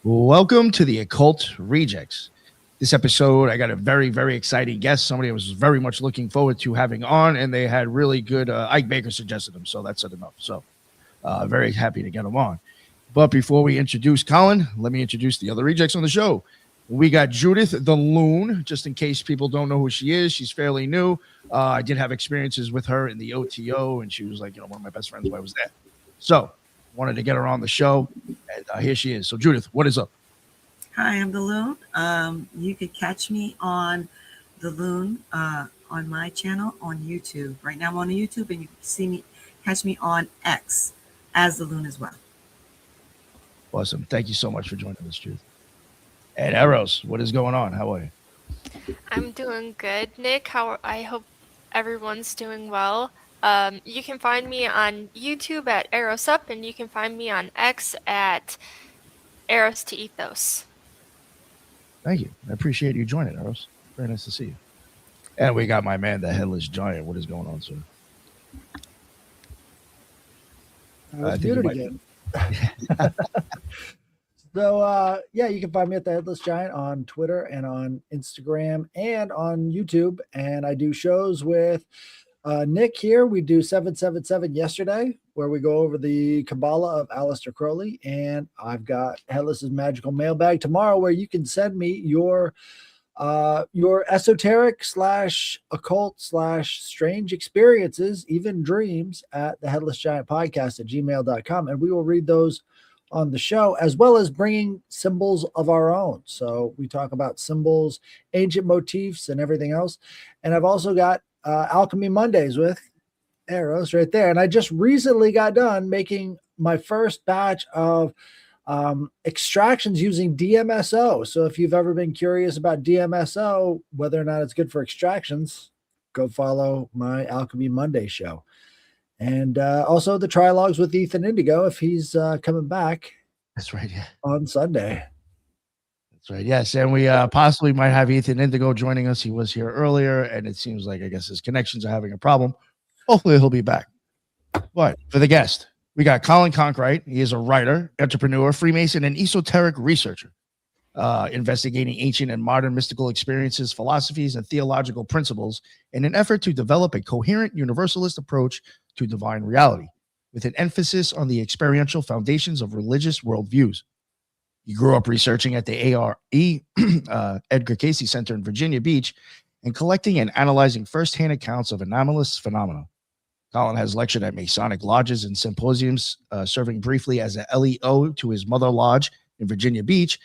Welcome to the Occult Rejects. This episode, I got a very, very exciting guest, somebody I was very much looking forward to having on, and they had really good, Ike Baker suggested them, so that said enough. So very happy to get them on. But before we introduce Colin, let me introduce the other rejects on the show. We got Judith the Loon, just in case people don't know who she is. She's fairly new. I did have experiences with her in the OTO, and she was like, one of my best friends while I was there. So wanted to get her on the show, and here she is. So Judith, what is up? Hi, I'm the Loon. You could catch me on the Loon on my channel on YouTube. Right now I'm on YouTube, and you can catch me on X as the Loon as well. Awesome. Thank you so much for joining us, Judith. And Eros, what is going on? How are you? I'm doing good, Nick. I hope everyone's doing well. You can find me on YouTube at Eros Up, and you can find me on X at Eros to Ethos. Thank you. I appreciate you joining, Eros. Very nice to see you. And we got my man, the Headless Giant. What is going on, sir? I think again. So, you can find me at the Headless Giant on Twitter and on Instagram and on YouTube. And I do shows with Nick here. We do 777 yesterday, where we go over the Kabbalah of Aleister Crowley. And I've got Headless's Magical Mailbag tomorrow, where you can send me your esoteric / occult / strange experiences, even dreams, at the Headless Giant Podcast at gmail.com. And we will read those on the show, as well as bringing symbols of our own. So we talk about symbols, ancient motifs, and everything else. And I've also got Alchemy Mondays with Eros right there. And I just recently got done making my first batch of extractions using DMSO. So if you've ever been curious about DMSO, whether or not it's good for extractions, go follow my Alchemy Monday show. And also the trilogues with Ethan Indigo, if he's coming back. That's right, yeah. On Sunday. That's right, yes. And we possibly might have Ethan Indigo joining us. He was here earlier, and it seems like, I guess, his connections are having a problem. Hopefully he'll be back. But for the guest, we got Colin Conkwright. He is a writer, entrepreneur, Freemason, and esoteric researcher, investigating ancient and modern mystical experiences, philosophies, and theological principles in an effort to develop a coherent universalist approach to divine reality, with an emphasis on the experiential foundations of religious worldviews. He grew up researching at the ARE Edgar Cayce Center in Virginia Beach and collecting and analyzing firsthand accounts of anomalous phenomena. Colin has lectured at Masonic lodges and symposiums, serving briefly as a LEO to his mother lodge in Virginia Beach,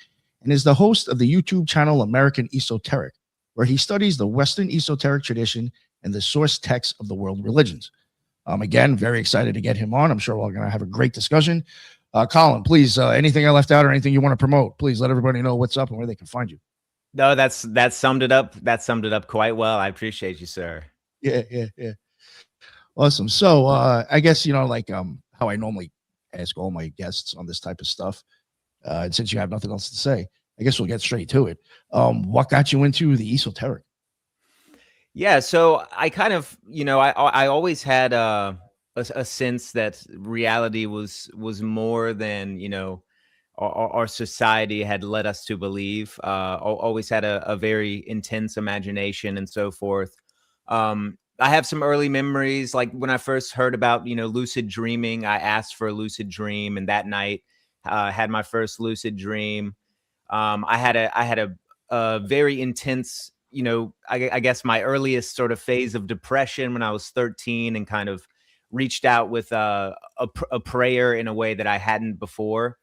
and is the host of the YouTube channel American Esoteric, where he studies the Western esoteric tradition and the source texts of the world religions. Again, very excited to get him on. I'm sure we're going to have a great discussion. Colin, please, anything I left out or anything you want to promote, please let everybody know what's up and where they can find you. No, that summed it up. That summed it up quite well. I appreciate you, sir. Yeah. Awesome. So I guess, how I normally ask all my guests on this type of stuff, and since you have nothing else to say, I guess we'll get straight to it. What got you into the esoteric? Yeah, so I kind of, I always had a sense that reality was more than, our society had led us to believe. Always had a very intense imagination and so forth. I have some early memories, like when I first heard about, lucid dreaming. I asked for a lucid dream, and that night had my first lucid dream. I had a very intense, I guess my earliest sort of phase of depression when I was 13, and kind of reached out with a prayer in a way that I hadn't before.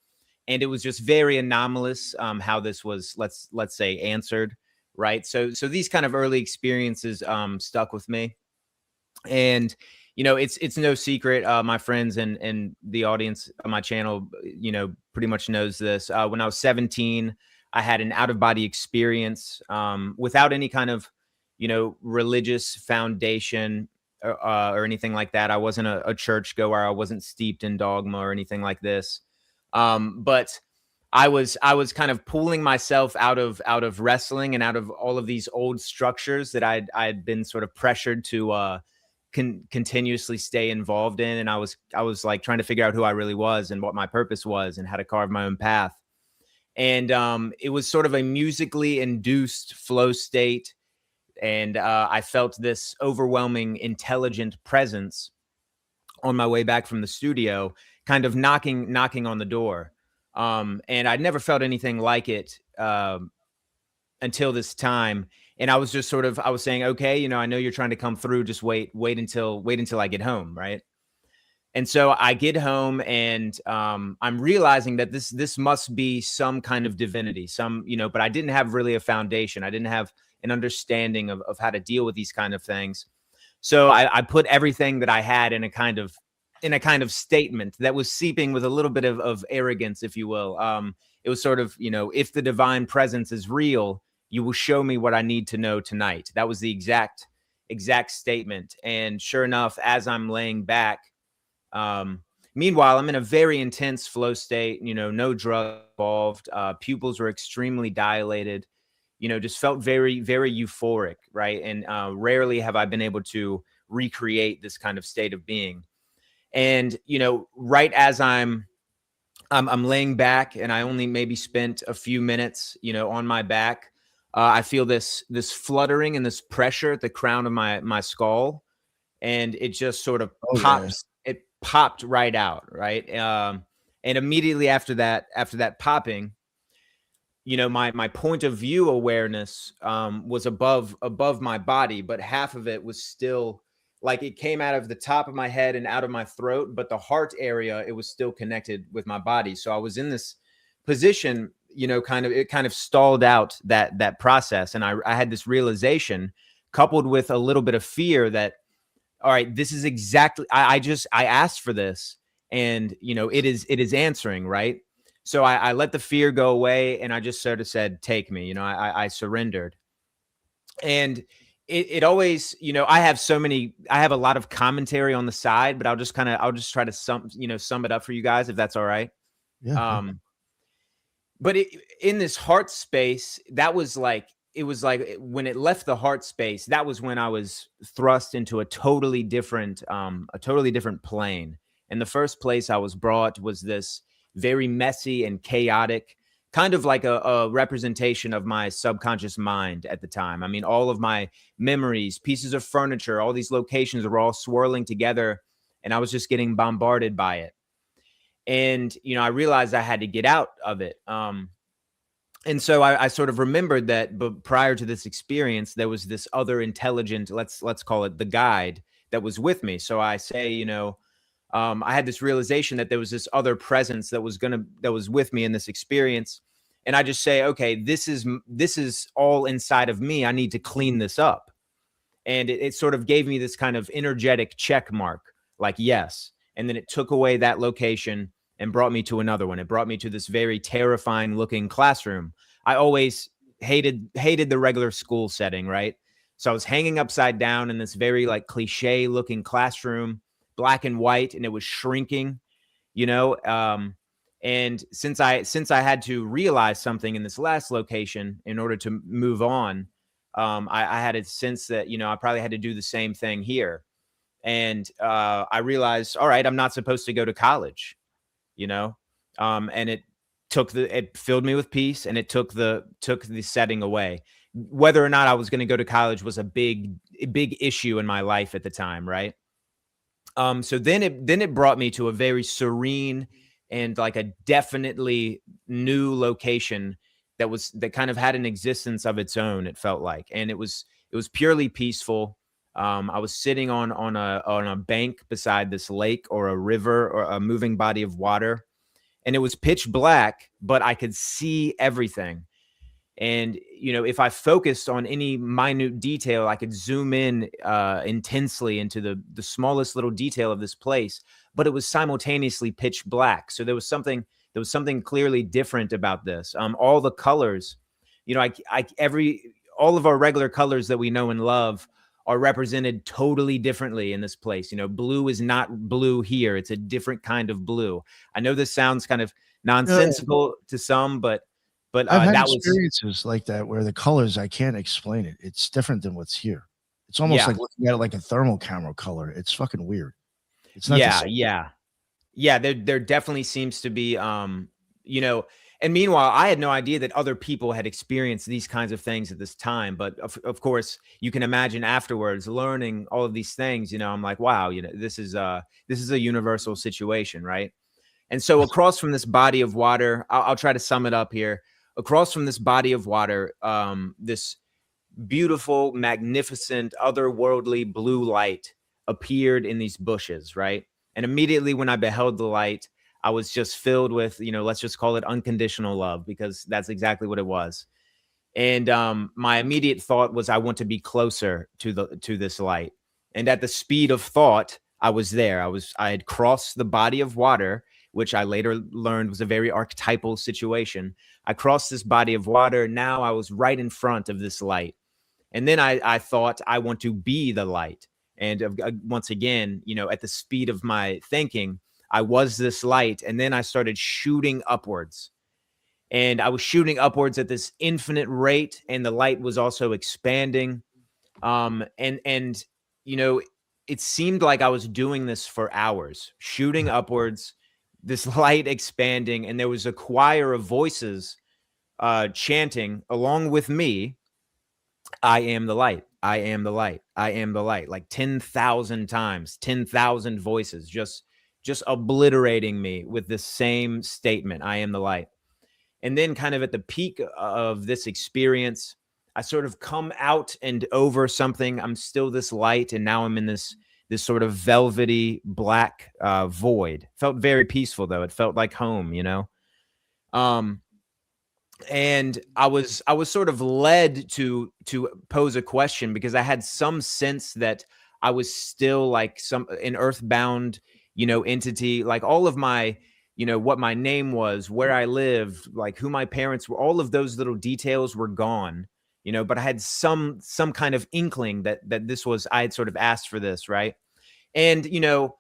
And it was just very anomalous how this was, let's say, answered, right? So these kind of early experiences stuck with me. And, it's no secret. My friends and the audience on my channel, pretty much knows this. When I was 17, I had an out-of-body experience without any kind of, religious foundation or anything like that. I wasn't a churchgoer. I wasn't steeped in dogma or anything like this. But I was kind of pulling myself out of wrestling and out of all of these old structures that I'd been sort of pressured to continuously stay involved in. And I was like trying to figure out who I really was and what my purpose was and how to carve my own path. And it was sort of a musically induced flow state. And I felt this overwhelming intelligent presence on my way back from the studio, kind of knocking on the door. And I'd never felt anything like it until this time. And I was just sort of, I was saying, okay, you know, I know you're trying to come through. Just wait until I get home, right? And so I get home, and I'm realizing that this must be some kind of divinity, but I didn't have really a foundation. I didn't have an understanding of how to deal with these kind of things. So I put everything that I had in a kind of statement that was seeping with a little bit of arrogance, if you will. It was sort of, if the divine presence is real, you will show me what I need to know tonight. That was the exact statement. And sure enough, as I'm laying back, meanwhile, I'm in a very intense flow state, no drug involved. Pupils were extremely dilated, just felt very, very euphoric. Right. And rarely have I been able to recreate this kind of state of being. And, right as I'm laying back, and I only maybe spent a few minutes, on my back, I feel this fluttering and this pressure at the crown of my skull. And it just sort of pops. Yeah. It popped right out. Right. And immediately after that popping, my point of view awareness was above my body, but half of it was still, like, it came out of the top of my head and out of my throat, but the heart area, it was still connected with my body. So I was in this position, it kind of stalled out that process. And I had this realization, coupled with a little bit of fear, that, all right, this is exactly, I asked for this, and, it is answering, right? So I let the fear go away, and I just sort of said, take me, I surrendered. And it always, I have a lot of commentary on the side, but I'll just try to sum it up for you guys, if that's all right. Yeah. But in this heart space, it was like when it left the heart space, that was when I was thrust into a totally different plane. And the first place I was brought was this very messy and chaotic, kind of like a representation of my subconscious mind at the time. I mean, all of my memories, pieces of furniture, all these locations were all swirling together, and I was just getting bombarded by it. And, I realized I had to get out of it. And so I sort of remembered that, but prior to this experience, there was this other intelligent, let's call it the guide, that was with me. So I say, I had this realization that there was this other presence that was with me in this experience. And I just say, okay, this is all inside of me. I need to clean this up. And it sort of gave me this kind of energetic check mark, like, yes. And then it took away that location and brought me to another one. It brought me to this very terrifying looking classroom. I always hated the regular school setting, right? So I was hanging upside down in this very like cliche looking classroom, black and white, and it was shrinking, and since I had to realize something in this last location in order to move on, I had a sense that, I probably had to do the same thing here. And I realized, all right, I'm not supposed to go to college, and it filled me with peace, and it took the setting away. Whether or not I was going to go to college was a big issue in my life at the time, right? So then it brought me to a very serene and like a definitely new location that kind of had an existence of its own. It felt like, and it was purely peaceful. I was sitting on a bank beside this lake or a river or a moving body of water, and it was pitch black, but I could see everything. And, if I focused on any minute detail, I could zoom in intensely into the smallest little detail of this place, but it was simultaneously pitch black. So there was something clearly different about this. All the colors, all of our regular colors that we know and love are represented totally differently in this place. Blue is not blue here. It's a different kind of blue. I know this sounds kind of nonsensical to some, but I've had experiences like that where the colors, I can't explain it. It's different than what's here. It's almost like looking at it like a thermal camera color. It's fucking weird. It's not yeah. There definitely seems to be, And meanwhile, I had no idea that other people had experienced these kinds of things at this time. But of course, you can imagine afterwards learning all of these things, you know, I'm like, wow, you know, this is a universal situation, right? And so across from this body of water, I'll try to sum it up here. Across from this body of water, this beautiful, magnificent, otherworldly blue light appeared in these bushes, right? And immediately when I beheld the light, I was just filled with, you know, let's just call it unconditional love, because that's exactly what it was. And my immediate thought was, I want to be closer to this light. And at the speed of thought, I was there. I had crossed the body of water, which I later learned was a very archetypal situation. I crossed this body of water. Now I was right in front of this light. And then I thought, I want to be the light. And once again, you know, at the speed of my thinking, I was this light. And then I started shooting upwards. And I was shooting upwards at this infinite rate. And the light was also expanding. And you know, it seemed like I was doing this for hours, shooting upwards, this light expanding. And there was a choir of voices chanting along with me, I am the light. I am the light. I am the light. Like 10,000 times, 10,000 voices, just obliterating me with the same statement. I am the light. And then kind of at the peak of this experience, I sort of come out and over something. I'm still this light. And now I'm in this sort of velvety black void. Felt very peaceful though. It felt like home, you know? And I was sort of led to pose a question, because I had some sense that I was still like an earthbound, you know, entity, like all of my, you know, what my name was, where I lived, like who my parents were, all of those little details were gone, you know, but I had some kind of inkling that this was, I had sort of asked for this, right? And, you know,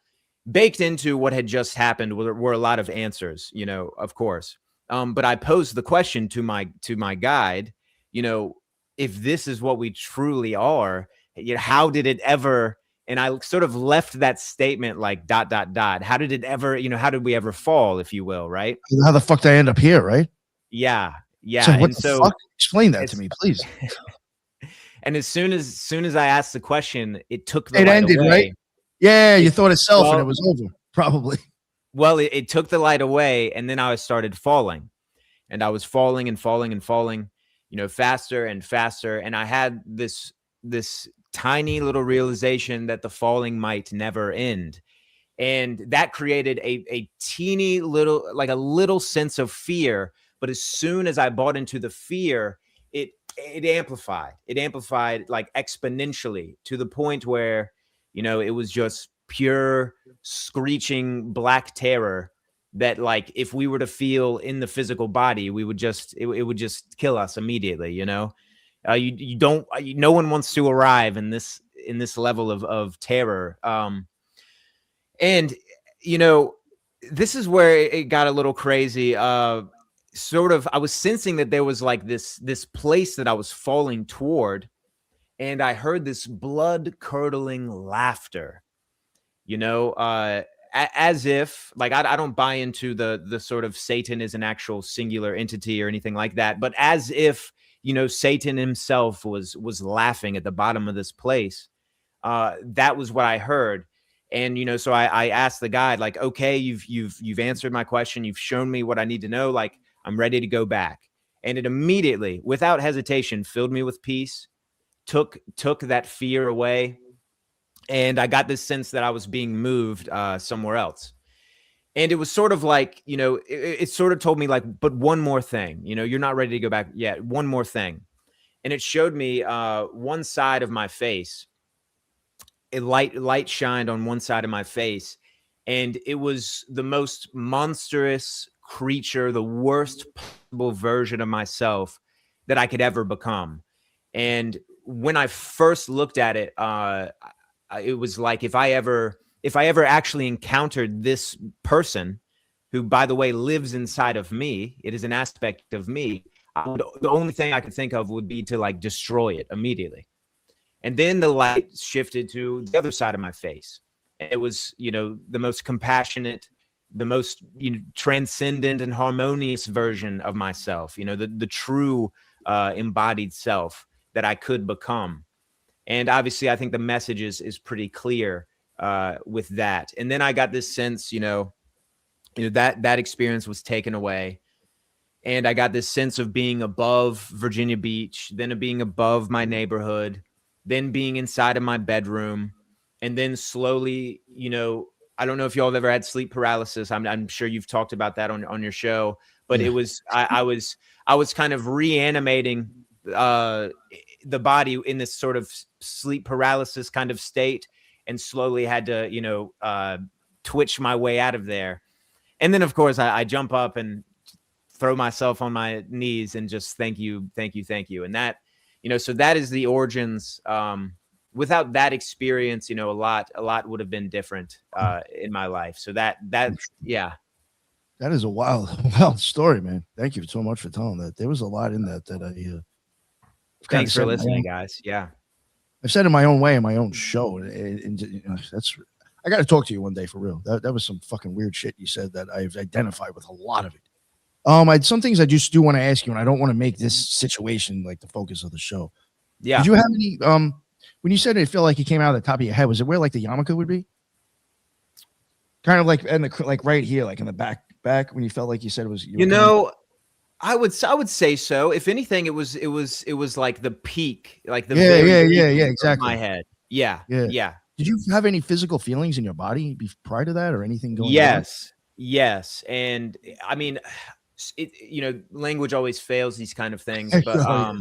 baked into what had just happened were a lot of answers, you know, of course. But I posed the question to my guide, you know, if this is what we truly are, you know, how did it ever? And I sort of left that statement like ... How did it ever, you know, how did we ever fall, if you will, right? How the fuck did I end up here, right? Yeah. So what And the so fuck? Explain that to me, please. And as soon as I asked the question, it took the It light ended, away. right? Yeah, you thought itself and it well- was over, probably. Well, it took the light away, and then I started falling. And I was falling and falling and falling, you know, faster and faster. And I had this tiny little realization that the falling might never end. And that created a teeny little, like a little sense of fear. But as soon as I bought into the fear, it amplified. It amplified like exponentially, to the point where, you know, it was just pure screeching black terror that, like, if we were to feel in the physical body, we would just, it would just kill us immediately, you know? No one wants to arrive in this level of terror. And, you know, this is where it got a little crazy. Sort of, I was sensing that there was like this place that I was falling toward, and I heard this blood curdling laughter, you know, as if, like, I don't buy into the sort of Satan is an actual singular entity or anything like that, but as if, you know, Satan himself was laughing at the bottom of this place. That was what I heard. And, you know, so I asked the guide, like, okay, you've answered my question. You've shown me what I need to know. Like, I'm ready to go back. And it immediately, without hesitation, filled me with peace, took that fear away. And I got this sense that I was being moved somewhere else. And it was sort of like, you know, it sort of told me like, but one more thing, you know, you're not ready to go back yet. One more thing. And it showed me one side of my face. A light shined on one side of my face. And it was the most monstrous creature, the worst possible version of myself that I could ever become. And when I first looked at it, it was like if I ever actually encountered this person, who, by the way, lives inside of me, it is an aspect of me, the only thing I could think of would be to like destroy it immediately. And then the light shifted to the other side of my face. It was, you know, the most compassionate, most transcendent and harmonious version of myself, the true embodied self that I could become. And obviously, I think the message is pretty clear with that. And then I got this sense, that experience was taken away. And I got this sense of being above Virginia Beach, then of being above my neighborhood, then being inside of my bedroom. And then slowly, I don't know if y'all have ever had sleep paralysis. I'm sure you've talked about that on your show, but Yeah. it was, I was kind of reanimating the body in this sort of sleep paralysis kind of state, and slowly had to, twitch my way out of there. And then of course I jump up and throw myself on my knees and just thank you. And that, so that is the origins. Without that experience, a lot would have been different in my life. So that's yeah. That is a wild story, man. Thank you so much for telling that. There was a lot in that I Thanks for listening, guys. Yeah. I've said in my own way in my own show, and that's, I got to talk to you one day for real. That was some fucking weird shit you said that I've identified with a lot of it. Some things I just do want to ask you, and I don't want to make this situation like the focus of the show. Yeah. Did you have any when you said it felt like it came out of the top of your head? Was it where like the yarmulke would be? Kind of like in the like right here, like in the back when you felt like you said it was. I would say so. If anything, it was like the peak, like the yeah, exactly. My head. Yeah. Did you have any physical feelings in your body prior to that, or anything going on? Yes. And I mean, language always fails these kind of things, but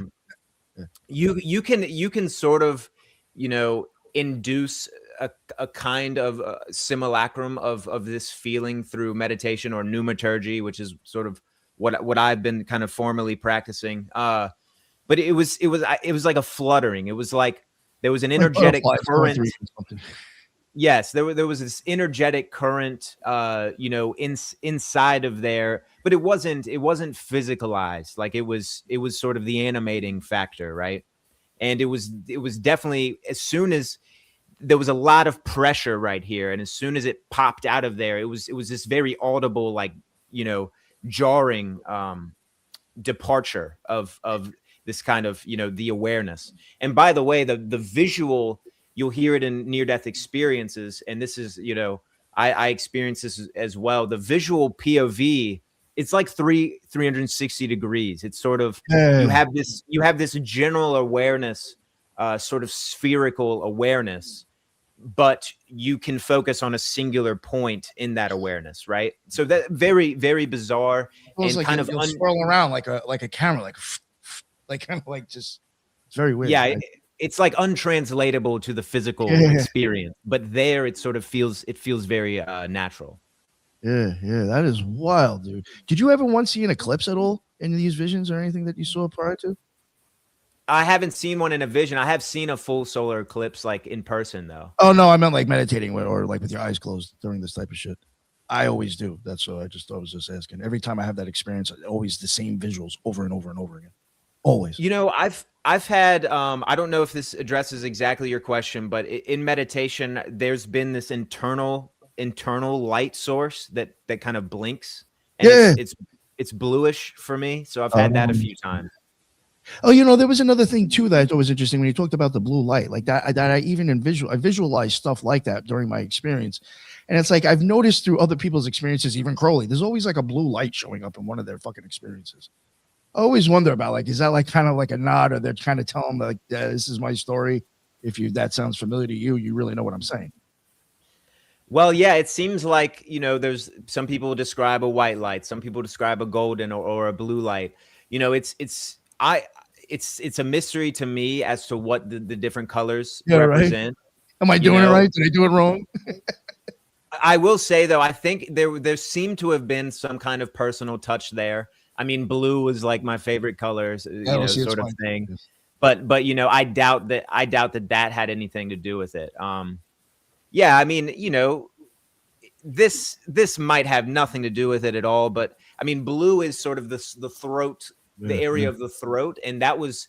you can sort of, induce a kind of simulacrum of this feeling through meditation or pneumaturgy, which is sort of what I've been kind of formally practicing. But it was like a fluttering. It was like there was an energetic current. Yes, there was this energetic current, inside of there, but it wasn't physicalized. Like it was sort of the animating factor, right? And it was definitely, as soon as there was a lot of pressure right here, and as soon as it popped out of there, it was this very audible, like, jarring departure of this kind of, the awareness. And by the way, the visual, you'll hear it in near-death experiences, and this is, I experience this as well. The visual POV, it's like 360 degrees. It's sort of, you have this general awareness, sort of spherical awareness, but you can focus on a singular point in that awareness, right? So that very, very bizarre, and like kind of swirl around like a camera, like kind of like just, it's very weird. Yeah, right? It's like untranslatable to the physical experience, but there it sort of feels very natural. Yeah, that is wild, dude. Did you ever once see an eclipse at all in these visions or anything that you saw prior to? I haven't seen one in a vision. I have seen a full solar eclipse, like in person, though. Oh no, I meant like meditating or like with your eyes closed during this type of shit. I always do. That's what I was just asking. Every time I have that experience, always the same visuals over and over and over again. Always. I've had, I don't know if this addresses exactly your question, but in meditation, there's been this internal light source that kind of blinks, and it's bluish for me. So I've had that a few times. Oh, there was another thing too that I thought was interesting when you talked about the blue light, like that I even I visualized stuff like that during my experience. And it's like, I've noticed through other people's experiences, even Crowley, there's always like a blue light showing up in one of their fucking experiences. I always wonder about, like, is that like kind of like a nod, or they're trying to tell them like, this is my story. If that sounds familiar to you, you really know what I'm saying. Well, yeah, it seems like, there's some people describe a white light, some people describe a golden or a blue light. It's a mystery to me as to what the different colors represent. Right? Am I doing it right? Did I do it wrong? I will say, though, I think there seemed to have been some kind of personal touch there. I mean, blue was like my favorite color, sort of thing. Yes. But I doubt that had anything to do with it. Yeah, I mean, this might have nothing to do with it at all. But I mean, blue is sort of the throat, the area of the throat, and that was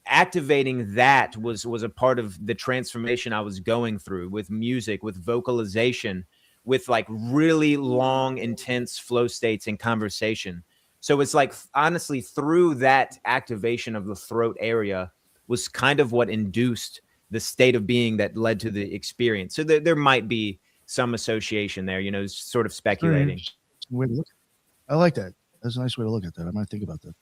activating. That was a part of the transformation I was going through with music, with vocalization, with like really long, intense flow states and conversation. So it's like, honestly, through that activation of the throat area was kind of what induced the state of being that led to the experience. So there might be some association there, sort of speculating. Way to look at it. I like that. That's a nice way to look at that. I might think about that.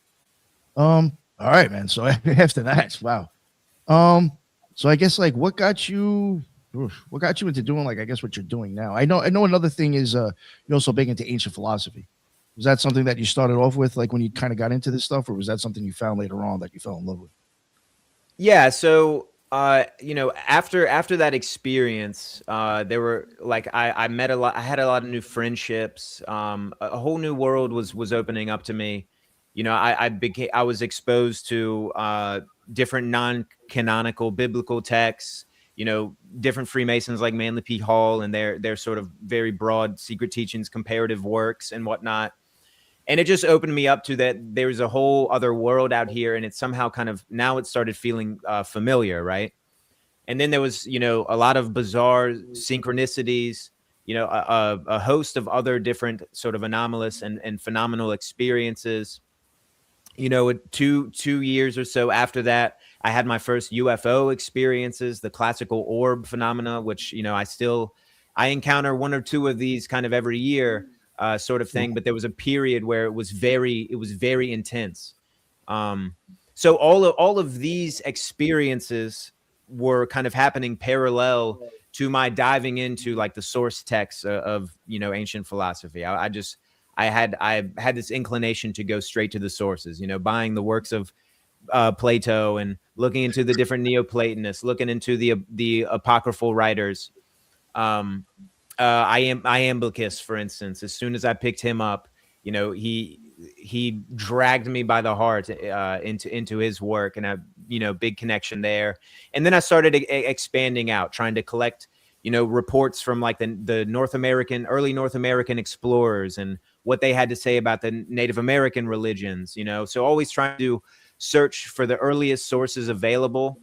All right, man. So after that, wow. So I guess like what got you into doing like I guess what you're doing now? I know another thing is you're also big into ancient philosophy. Was that something that you started off with like when you kind of got into this stuff, or was that something you found later on that you fell in love with? Yeah, so after that experience, there were like I met a lot. I had a lot of new friendships. A whole new world was opening up to me. I was exposed to different non-canonical biblical texts. Different Freemasons like Manly P. Hall and their sort of very broad secret teachings, comparative works, and whatnot. And it just opened me up to that there's a whole other world out here, and it's somehow kind of now it started feeling familiar, right? And then there was, a lot of bizarre synchronicities, a host of other different sort of anomalous and phenomenal experiences. 2 years or so after that, I had my first UFO experiences, the classical orb phenomena, which, I encounter one or two of these kind of every year. Sort of thing, but there was a period where it was very intense. So all of these experiences were kind of happening parallel to my diving into like the source texts of ancient philosophy. I had this inclination to go straight to the sources, buying the works of Plato and looking into the different Neoplatonists, looking into the apocryphal writers. Iamblichus, for instance, as soon as I picked him up, he dragged me by the heart into his work, and a big connection there. And then I started expanding out, trying to collect reports from like the early North American explorers and what they had to say about the Native American religions. So always trying to search for the earliest sources available,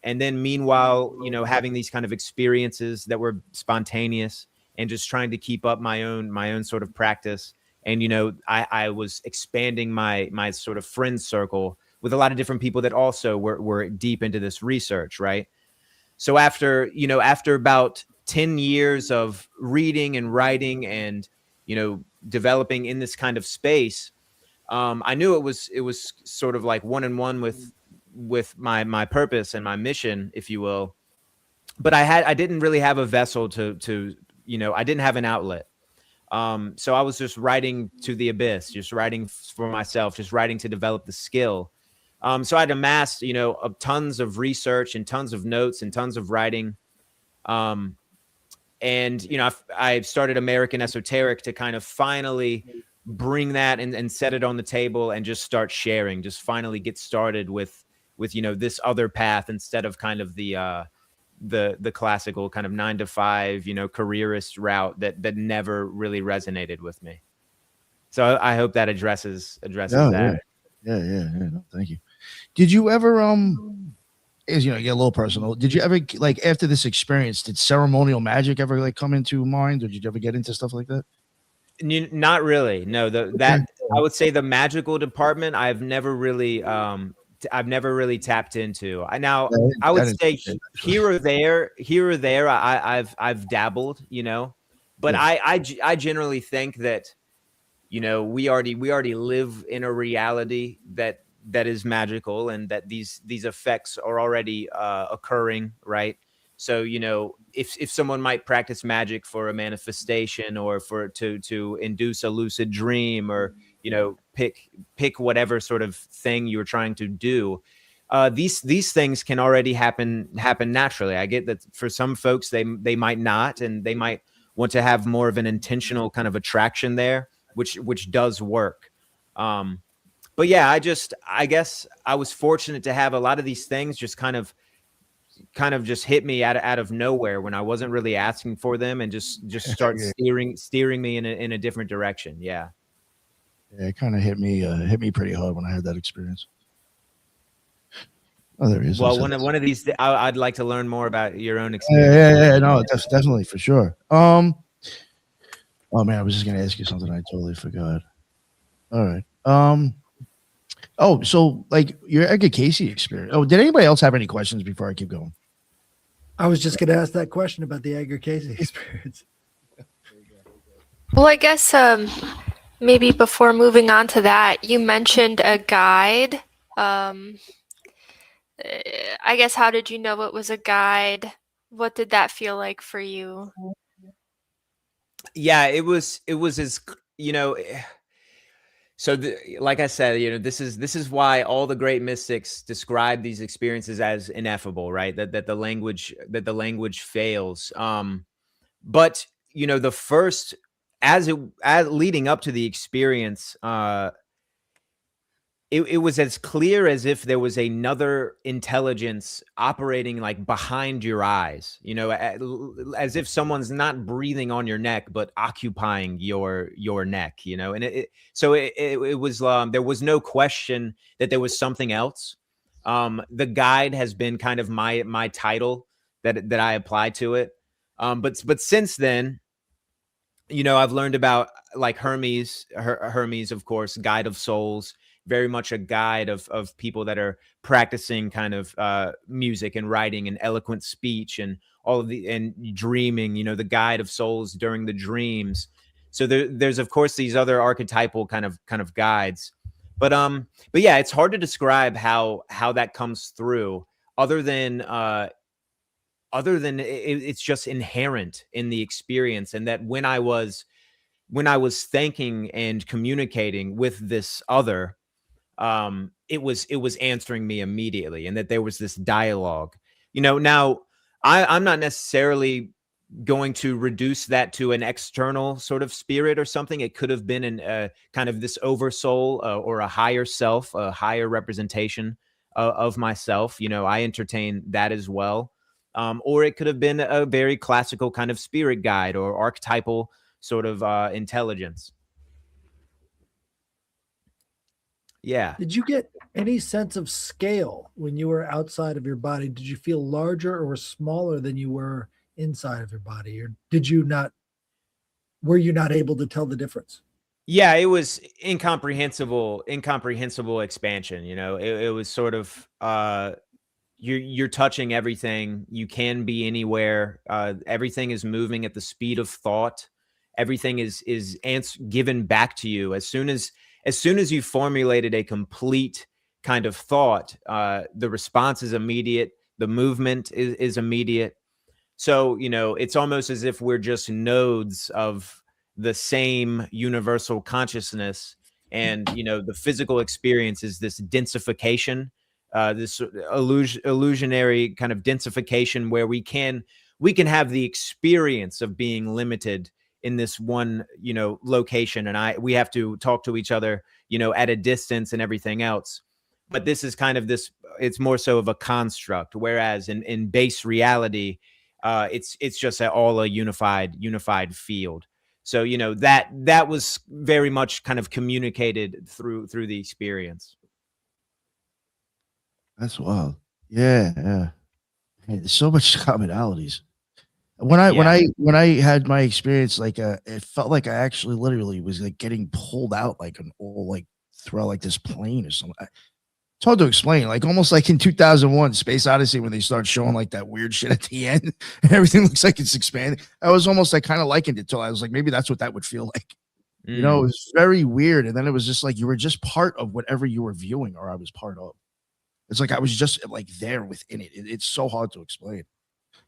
and then meanwhile having these kind of experiences that were spontaneous, and just trying to keep up my own sort of practice. And, I was expanding my sort of friend circle with a lot of different people that also were deep into this research. Right. So after about 10 years of reading and writing and, developing in this kind of space, I knew it was sort of like one on one with my purpose and my mission, if you will. But I didn't really have a vessel to I didn't have an outlet. So I was just writing to the abyss, just writing for myself, just writing to develop the skill. So I'd amassed, tons of research and tons of notes and tons of writing. And, I started American Esoteric to kind of finally bring that and set it on the table and just start sharing, just finally get started with this other path instead of kind of the classical kind of 9-to-5, careerist route that never really resonated with me. So I hope that addresses that. Yeah. No, thank you. Did you ever, get a little personal. Did you ever like after this experience, did ceremonial magic ever like come into mind, or did you ever get into stuff like that? Not really. No, that I would say the magical department I've never really tapped into. I would say here or there I've dabbled, but yeah. I generally think that we already live in a reality that is magical, and that these effects are already occurring, right? So if someone might practice magic for a manifestation, or to induce a lucid dream, or pick whatever sort of thing you're trying to do, these things can already happen naturally. I get that for some folks they might not, and they might want to have more of an intentional kind of attraction there, which does work. But yeah, I guess I was fortunate to have a lot of these things just kind of just hit me out of nowhere when I wasn't really asking for them, and just start steering me in a different direction. Yeah. Yeah, it kind of hit me pretty hard when I had that experience. Oh, there he is. Well, one of these, I'd like to learn more about your own experience. Yeah. No, definitely, for sure. Oh man, I was just gonna ask you something. I totally forgot. All right. Oh, so like your Edgar Casey experience. Oh, did anybody else have any questions before I keep going? I was just going to ask that question about the Edgar Casey experience. Well, I guess maybe before moving on to that, you mentioned a guide. I guess how did you know it was a guide? What did that feel like for you? Yeah, it was as so like I said, this is why all the great mystics describe these experiences as ineffable, right? That the language fails. But the first, as leading up to the experience, it was as clear as if there was another intelligence operating like behind your eyes, as if someone's not breathing on your neck but occupying your neck, and it was there was no question that there was something else. The guide has been kind of my title that I apply to it, but since then, I've learned about like Hermes, of course, guide of souls, very much a guide of people that are practicing kind of music and writing and eloquent speech and all of and dreaming, the guide of souls during the dreams. So there's of course these other archetypal kind of guides. But yeah, it's hard to describe how that comes through other than it's just inherent in the experience. And that when I was thinking and communicating with this other, it was answering me immediately, and that there was this dialogue. Now I'm not necessarily going to reduce that to an external sort of spirit or something. It could have been an kind of this oversoul or a higher self, a higher representation of myself. I entertain that as well. Or it could have been a very classical kind of spirit guide or archetypal sort of intelligence. Yeah. Did you get any sense of scale when you were outside of your body? Did you feel larger or smaller than you were inside of your body? Or were you not able to tell the difference? Yeah, it was incomprehensible expansion. It was sort of you're touching everything. You can be anywhere. Everything is moving at the speed of thought. Everything is given back to you as soon as you formulated a complete kind of thought. The response is immediate. The movement is immediate. So it's almost as if we're just nodes of the same universal consciousness, and the physical experience is this densification. This illusionary kind of densification where we can have the experience of being limited in this one, location. And we have to talk to each other, at a distance and everything else. But this is kind of it's more so of a construct. Whereas in base reality, it's just all a unified field. So, that was very much kind of communicated through the experience. That's wild. Yeah. Hey, there's so much commonalities. When I had my experience, like it felt like I actually literally was like getting pulled out like an old like throw like this plane or something. It's hard to explain. Like almost like in 2001 Space Odyssey when they start showing like that weird shit at the end and everything looks like it's expanding. I was almost like kind of likened it till I was like, maybe that's what that would feel like. It was very weird. And then it was just like you were just part of whatever you were viewing or I was part of. It's like I was just like there within it. It's so hard to explain.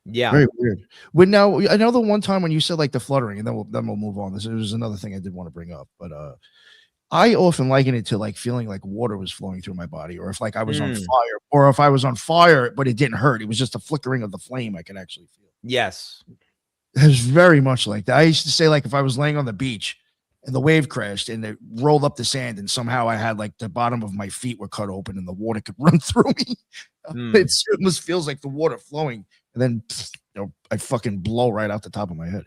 Yeah. Very weird. When now I know the one time when you said like the fluttering, and then we'll move on. This was another thing I did want to bring up, but I often liken it to like feeling like water was flowing through my body, or if like I was on fire, or if I was on fire, but it didn't hurt. It was just a flickering of the flame I could actually feel. Yes. It was very much like that. I used to say like if I was laying on the beach and the wave crashed and it rolled up the sand and somehow I had like the bottom of my feet were cut open and the water could run through me. It almost feels like the water flowing. And then I fucking blow right out the top of my head.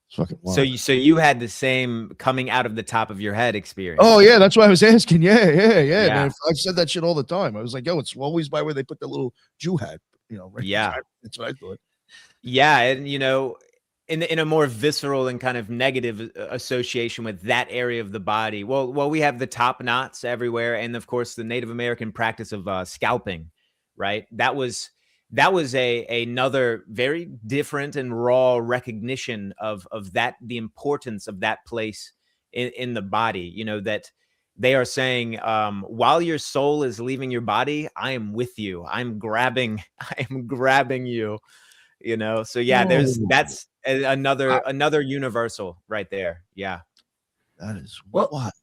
It's fucking wild. So you had the same coming out of the top of your head experience. Oh yeah, that's why I was asking. Yeah. Man, I've said that shit all the time. I was like, yo, it's always by where they put the little Jew hat. Right? Yeah, that's what I thought. Yeah, and in a more visceral and kind of negative association with that area of the body. Well, we have the top knots everywhere, and of course the Native American practice of scalping, right? That was another very different and raw recognition of that, the importance of that place in the body. You know, that they are saying, while your soul is leaving your body, I am with you. I am grabbing you. You know, so yeah, that's another universal right there. Yeah. That is Well, what.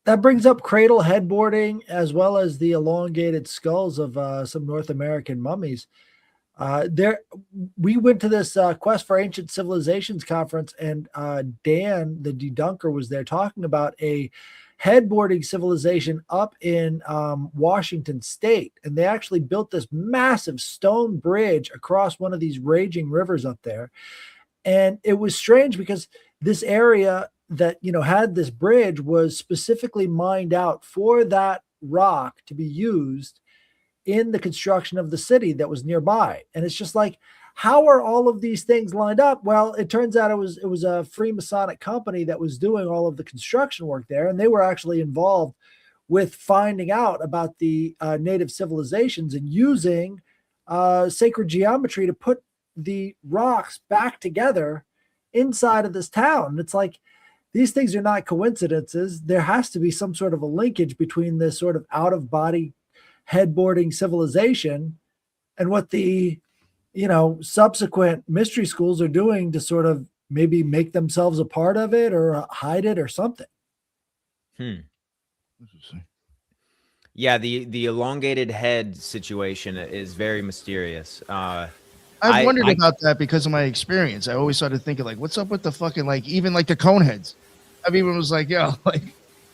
that brings up cradle headboarding as well as the elongated skulls of some North American mummies. We went to this Quest for Ancient Civilizations conference, and Dan, the debunker, was there talking about a headboarding civilization up in Washington State, and they actually built this massive stone bridge across one of these raging rivers up there. And it was strange because this area that had this bridge was specifically mined out for that rock to be used in the construction of the city that was nearby. And it's just like, how are all of these things lined up? Well, it turns out it was a Freemasonic company that was doing all of the construction work there, and they were actually involved with finding out about the native civilizations and using sacred geometry to put the rocks back together inside of this town. And it's like, these things are not coincidences. There has to be some sort of a linkage between this sort of out-of-body headboarding civilization and what the subsequent mystery schools are doing to sort of maybe make themselves a part of it or hide it or something. Yeah, the elongated head situation is very mysterious. I've wondered about that because of my experience. I always started thinking, like, what's up with the fucking, like, even like the cone heads? Everyone was like, yo, like,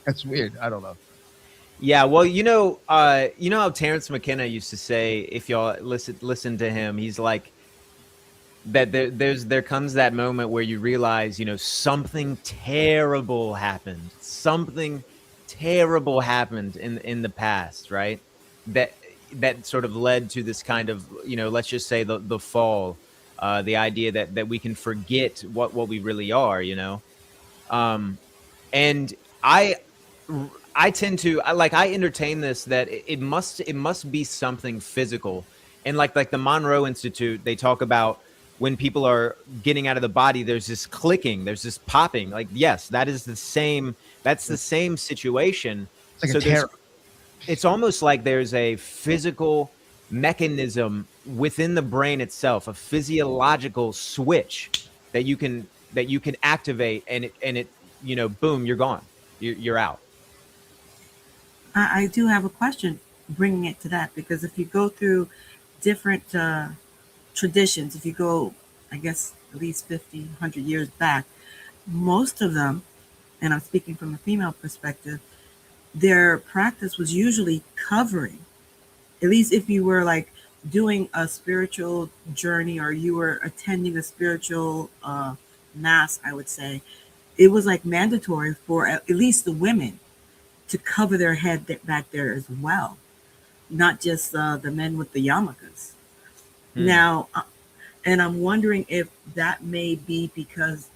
that's weird. I don't know. Yeah, well, you know how Terrence McKenna used to say, if y'all listen to him, he's like that there comes that moment where you realize, something terrible happened. Something terrible happened in the past, right? That sort of led to this kind of, let's just say the fall, the idea that we can forget what we really are, and I tend to I entertain this, that it must be something physical. And like the Monroe Institute, they talk about when people are getting out of the body, there's this clicking, there's this popping. Like, yes, that's the same situation. It's like so it's almost like there's a physical mechanism within the brain itself, a physiological switch that you can activate, and it boom, you're gone, you're out. I do have a question bringing it to that, because if you go through different traditions, if you go, I guess, at least 50, 100 years back, most of them, and I'm speaking from a female perspective, their practice was usually covering, at least if you were like doing a spiritual journey or you were attending a spiritual mass, I would say, it was like mandatory for at least the women to cover their head back there as well, not just the men with the yarmulkes. Now, and I'm wondering if that may be because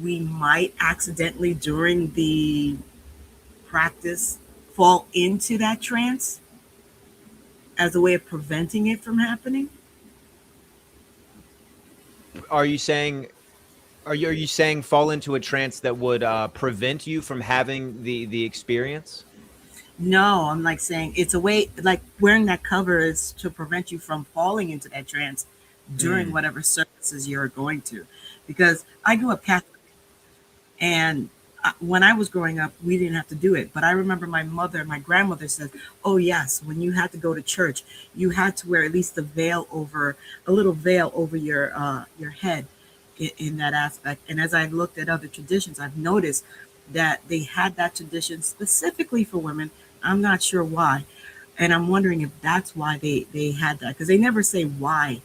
we might accidentally during the practice fall into that trance as a way of preventing it from happening. Are you saying fall into a trance that would prevent you from having the experience? No, I'm like saying it's a way, like wearing that cover is to prevent you from falling into that trance during whatever services you're going to. Because I grew up Catholic, and when I was growing up, we didn't have to do it. But I remember my grandmother said, "Oh yes, when you had to go to church, you had to wear at least a little veil over your head in that aspect." And as I looked at other traditions, I've noticed that they had that tradition specifically for women. I'm not sure why. And I'm wondering if that's why they had that, because they never say why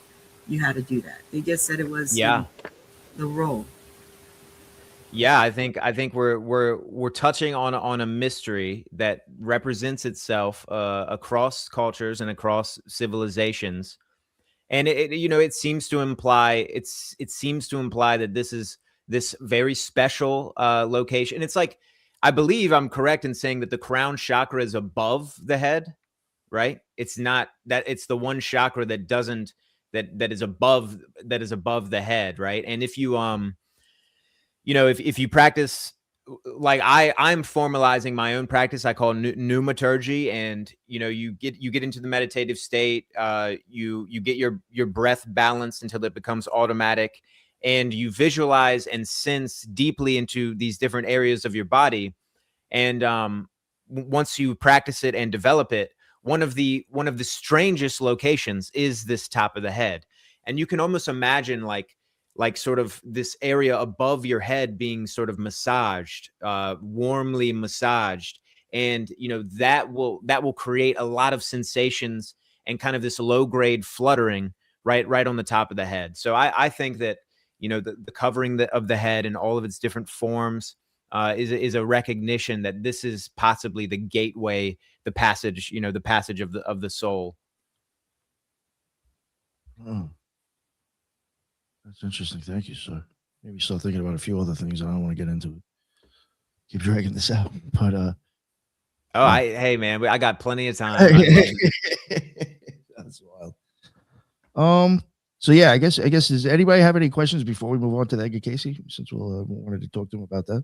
you had to do that. They just said it was the role. Yeah, I think we're touching on a mystery that represents itself across cultures and across civilizations. And it seems to imply that this is this very special location. It's like, I believe I'm correct in saying that the crown chakra is above the head, right? It's not that, it's the one chakra that doesn't, that is above the head, right? And if you if you practice, like I'm formalizing my own practice, I call pneumaturgy, and you get into the meditative state, you get your breath balanced until it becomes automatic, and you visualize and sense deeply into these different areas of your body. And once you practice it and develop it, one of the strangest locations is this top of the head. And you can almost imagine like sort of this area above your head being sort of massaged, warmly massaged. And that will create a lot of sensations and kind of this low grade fluttering right on the top of the head. So I think that the covering of the head and all of its different forms is a recognition that this is possibly the gateway, the passage of the soul. Oh, that's interesting. Thank you, sir. Maybe start thinking about a few other things. I don't want to get into it. Keep dragging this out, but hey man, I got plenty of time. That's wild. So yeah, I guess does anybody have any questions before we move on to the Edgar Casey? Since we wanted to talk to him about that.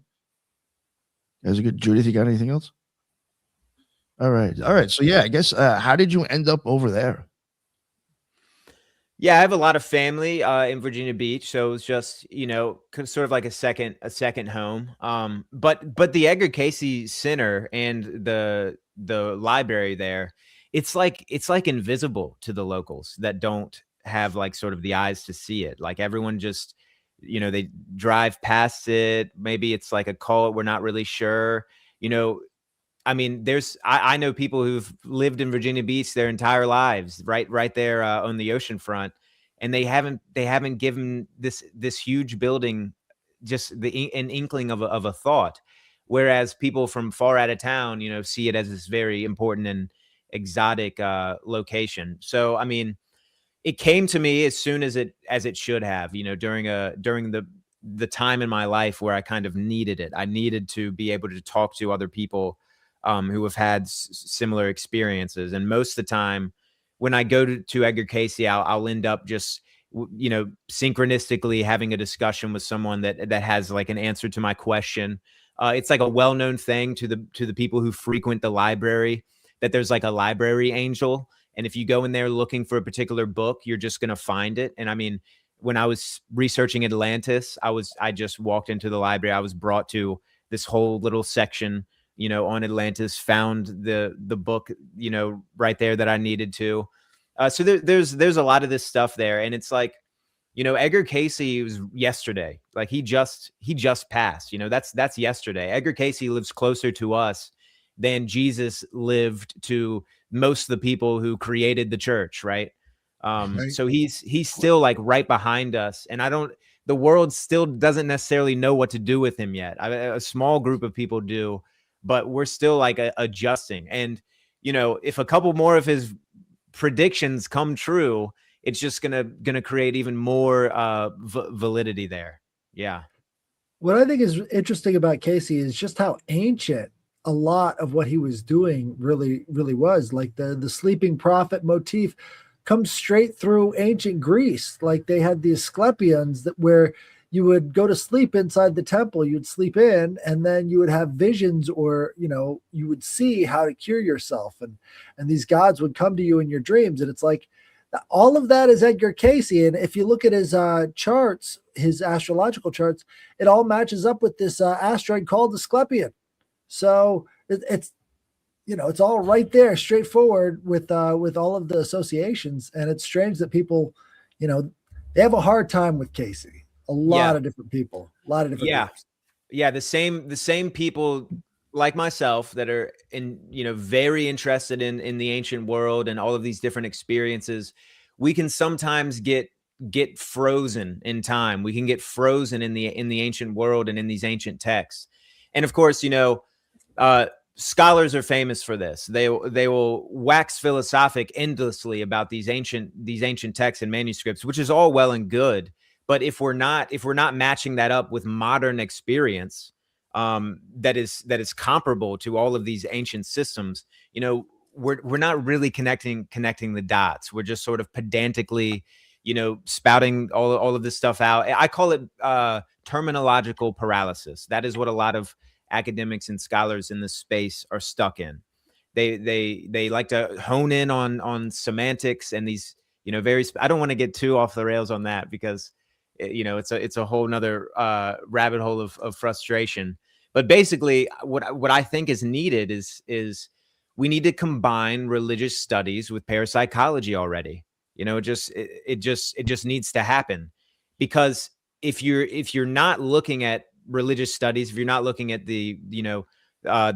Guys are good. Judith, you got anything else? All right. So yeah, I guess how did you end up over there? Yeah, I have a lot of family in Virginia Beach, so it was just sort of like a second home. But the Edgar Casey Center and the library there, it's like invisible to the locals that don't have like sort of the eyes to see it. Like everyone just they drive past it. Maybe it's like a cult. We're not really sure. I mean, I know people who've lived in Virginia Beach their entire lives, right there on the ocean front, and they haven't given this huge building just an inkling of a thought, whereas people from far out of town, see it as this very important and exotic location. So, I mean, it came to me as soon as it should have, during the time in my life where I kind of needed it. I needed to be able to talk to other people who have had similar experiences. And most of the time when I go to Edgar Casey, I'll end up just, synchronistically having a discussion with someone that has like an answer to my question. It's like a well-known thing to the people who frequent the library, that there's like a library angel. And if you go in there looking for a particular book, you're just going to find it. And I mean, when I was researching Atlantis, I just walked into the library. I was brought to this whole little section, on Atlantis, found the book, right there that I needed to. So there's a lot of this stuff there. And it's like, Edgar Casey was yesterday. Like he just passed, that's yesterday. Edgar Casey lives closer to us than Jesus lived to most of the people who created the church. Right. Right. So he's still like right behind us. And the world still doesn't necessarily know what to do with him yet. A small group of people do, but we're still like adjusting. And, if a couple more of his predictions come true, it's just gonna create even more validity there. Yeah. What I think is interesting about Casey is just how ancient a lot of what he was doing really, really was. Like the sleeping prophet motif comes straight through ancient Greece. Like they had the Asclepions where you would go to sleep inside the temple, you'd sleep in, and then you would have visions, or you would see how to cure yourself, and these gods would come to you in your dreams. And it's like all of that is Edgar Casey. And if you look at his charts, his astrological charts, it all matches up with this asteroid called Asclepion. So it's it's all right there, straightforward with all of the associations. And it's strange that people, they have a hard time with Casey. A lot of different people, a lot of different groups. Yeah, the same people like myself that are very interested in the ancient world and all of these different experiences. We can sometimes get frozen in time. We can get frozen in the ancient world and in these ancient texts. And of course, scholars are famous for this. They will wax philosophic endlessly about these ancient texts and manuscripts, which is all well and good. But if we're not matching that up with modern experience, that is comparable to all of these ancient systems, we're not really connecting the dots. We're just sort of pedantically, spouting all of this stuff out. I call it terminological paralysis. That is what a lot of academics and scholars in this space are stuck in. They like to hone in on semantics and these, I don't want to get too off the rails on that, because it's a whole nother rabbit hole of frustration. But basically what I think is needed is we need to combine religious studies with parapsychology already. It just needs to happen, because if you're not looking at religious studies, if you're not looking at the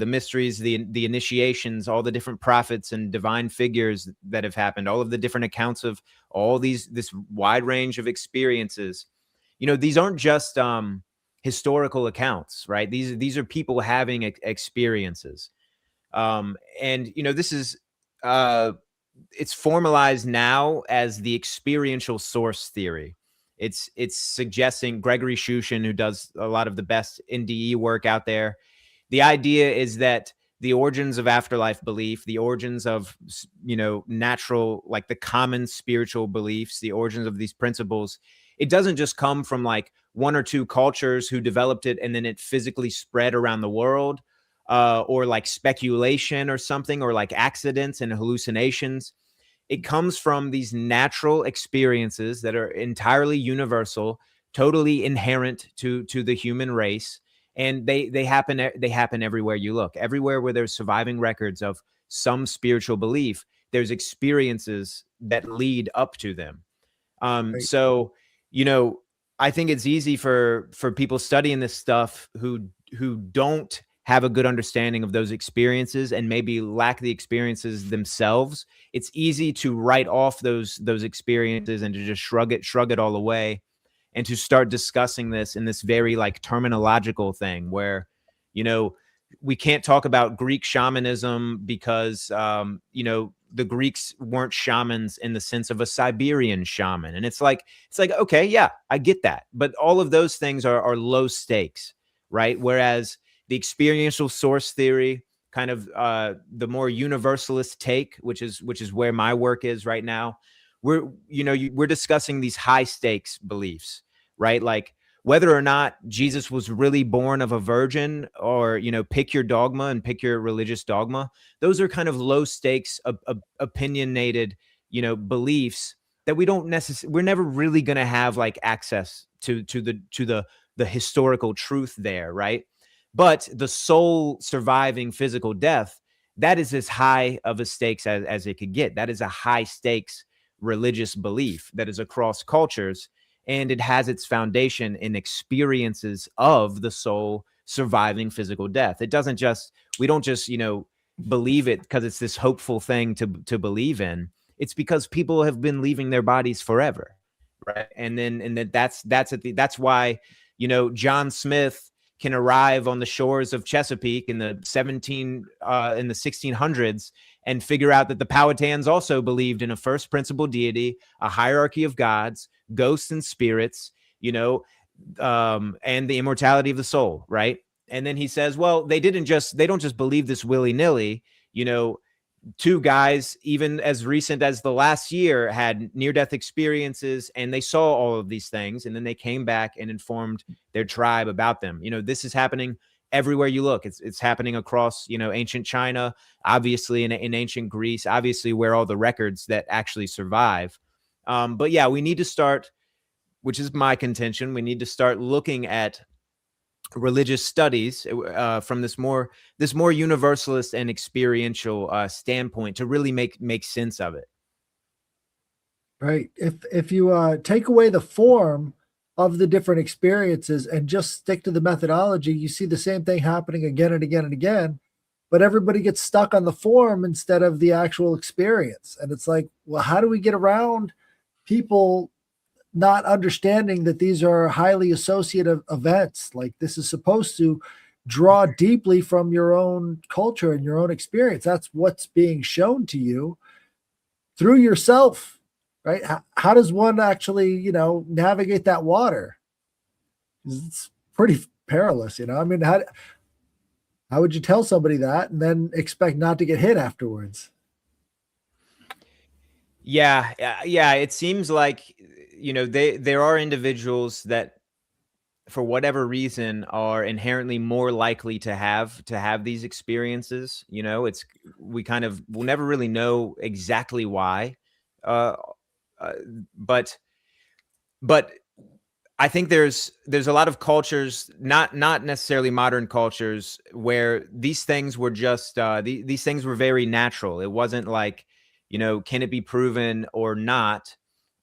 mysteries, the initiations, all the different prophets and divine figures that have happened, all of the different accounts of all this wide range of experiences, these aren't just historical accounts, right? These are people having experiences, and this is it's formalized now as the experiential source theory. It's suggesting Gregory Shushin, who does a lot of the best NDE work out there. The idea is that the origins of afterlife belief, the origins of, natural, like the common spiritual beliefs, the origins of these principles, it doesn't just come from like one or two cultures who developed it and then it physically spread around the world, or like speculation or something, or like accidents and hallucinations. It comes from these natural experiences that are entirely universal, totally inherent to the human race. And they happen everywhere you look. Everywhere where there's surviving records of some spiritual belief, there's experiences that lead up to them. Right. So, I think it's easy for people studying this stuff who don't have a good understanding of those experiences and maybe lack the experiences themselves. It's easy to write off those experiences and to just shrug it all away, and to start discussing this in this very like terminological thing where, we can't talk about Greek shamanism because, the Greeks weren't shamans in the sense of a Siberian shaman. And it's like, okay, yeah, I get that. But all of those things are low stakes, right? Whereas the experiential source theory, kind of the more universalist take, which is where my work is right now, we're discussing these high stakes beliefs, right? Like whether or not Jesus was really born of a virgin, or, pick your dogma and pick your religious dogma. Those are kind of low stakes, opinionated, beliefs that we're never really going to have like access to the historical truth there, right? But the soul surviving physical death, that is as high of a stakes as it could get. That is a high stakes religious belief that is across cultures. And it has its foundation in experiences of the soul surviving physical death. We don't just, believe it because it's this hopeful thing to believe in. It's because people have been leaving their bodies forever, right? And that's why, John Smith can arrive on the shores of Chesapeake in the 1600s and figure out that the Powhatans also believed in a first principle deity, a hierarchy of gods, ghosts and spirits, and the immortality of the soul, right? And then he says, well, they don't just believe this willy-nilly. Two guys, even as recent as the last year, had near-death experiences, and they saw all of these things, and then they came back and informed their tribe about them. This is happening everywhere you look. It's happening across, ancient China, obviously in ancient Greece, obviously where all the records that actually survive. But yeah, we need to start, which is my contention, we need to start looking at religious studies from this more universalist and experiential standpoint to really make sense of it. Right. If you take away the form of the different experiences and just stick to the methodology, you see the same thing happening again and again and again, but everybody gets stuck on the form instead of the actual experience. And it's like, well, how do we get around people not understanding that these are highly associative events? Like this is supposed to draw deeply from your own culture and your own experience. That's what's being shown to you through yourself, right? How does one actually, navigate that water? It's pretty perilous, I mean, how would you tell somebody that and then expect not to get hit afterwards? Yeah, yeah. It seems like there are individuals that, for whatever reason, are inherently more likely to have these experiences. We kind of will never really know exactly why, uh, uh, but but I think there's a lot of cultures, not necessarily modern cultures, where these things were just these things were very natural. It wasn't like, can it be proven or not?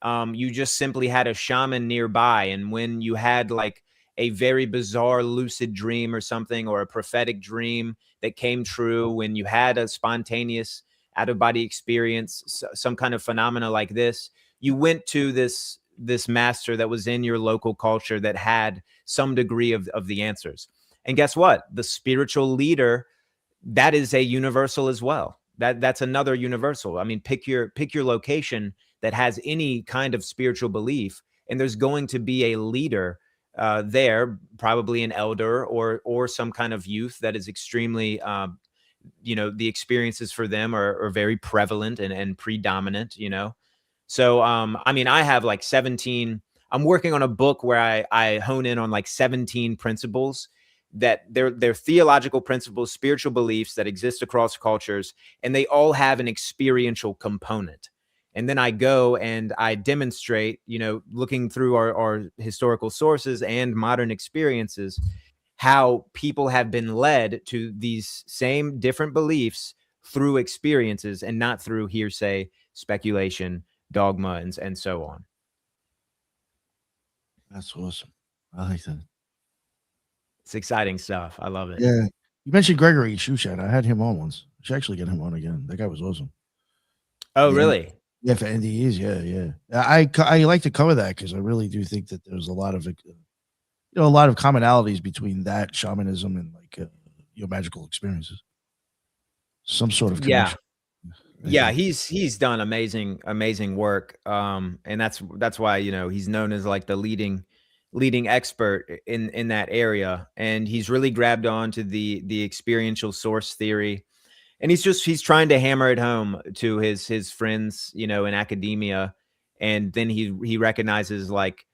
You just simply had a shaman nearby, and when you had like a very bizarre lucid dream or something, or a prophetic dream that came true, when you had a spontaneous out of body experience, some kind of phenomena like this, you went to this master that was in your local culture that had some degree of the answers. And guess what? The spiritual leader, that is a universal as well. That's another universal. I mean, pick your location that has any kind of spiritual belief, and there's going to be a leader there, probably an elder or some kind of youth that is extremely the experiences for them are very prevalent and predominant. So, I mean, I have like 17, I'm working on a book where I hone in on like 17 principles that they're theological principles, spiritual beliefs that exist across cultures, and they all have an experiential component. And then I go and I demonstrate, looking through our historical sources and modern experiences, how people have been led to these same different beliefs through experiences and not through hearsay, speculation, dogma, and so on. That's awesome. I like that. It's exciting stuff. I love it. Yeah. You mentioned Gregory Shushan. I had him on once. I should actually get him on again. That guy was awesome. Oh, Yeah. really? Yeah, for NDEs. Yeah. I like to cover that because I really do think that there's a lot of commonalities between that shamanism and like magical experiences. Some sort of connection. Yeah, he's done amazing work. And that's why, he's known as like the leading expert in that area. And he's really grabbed on to the experiential source theory. And he's trying to hammer it home to his friends, in academia. And then he recognizes, like,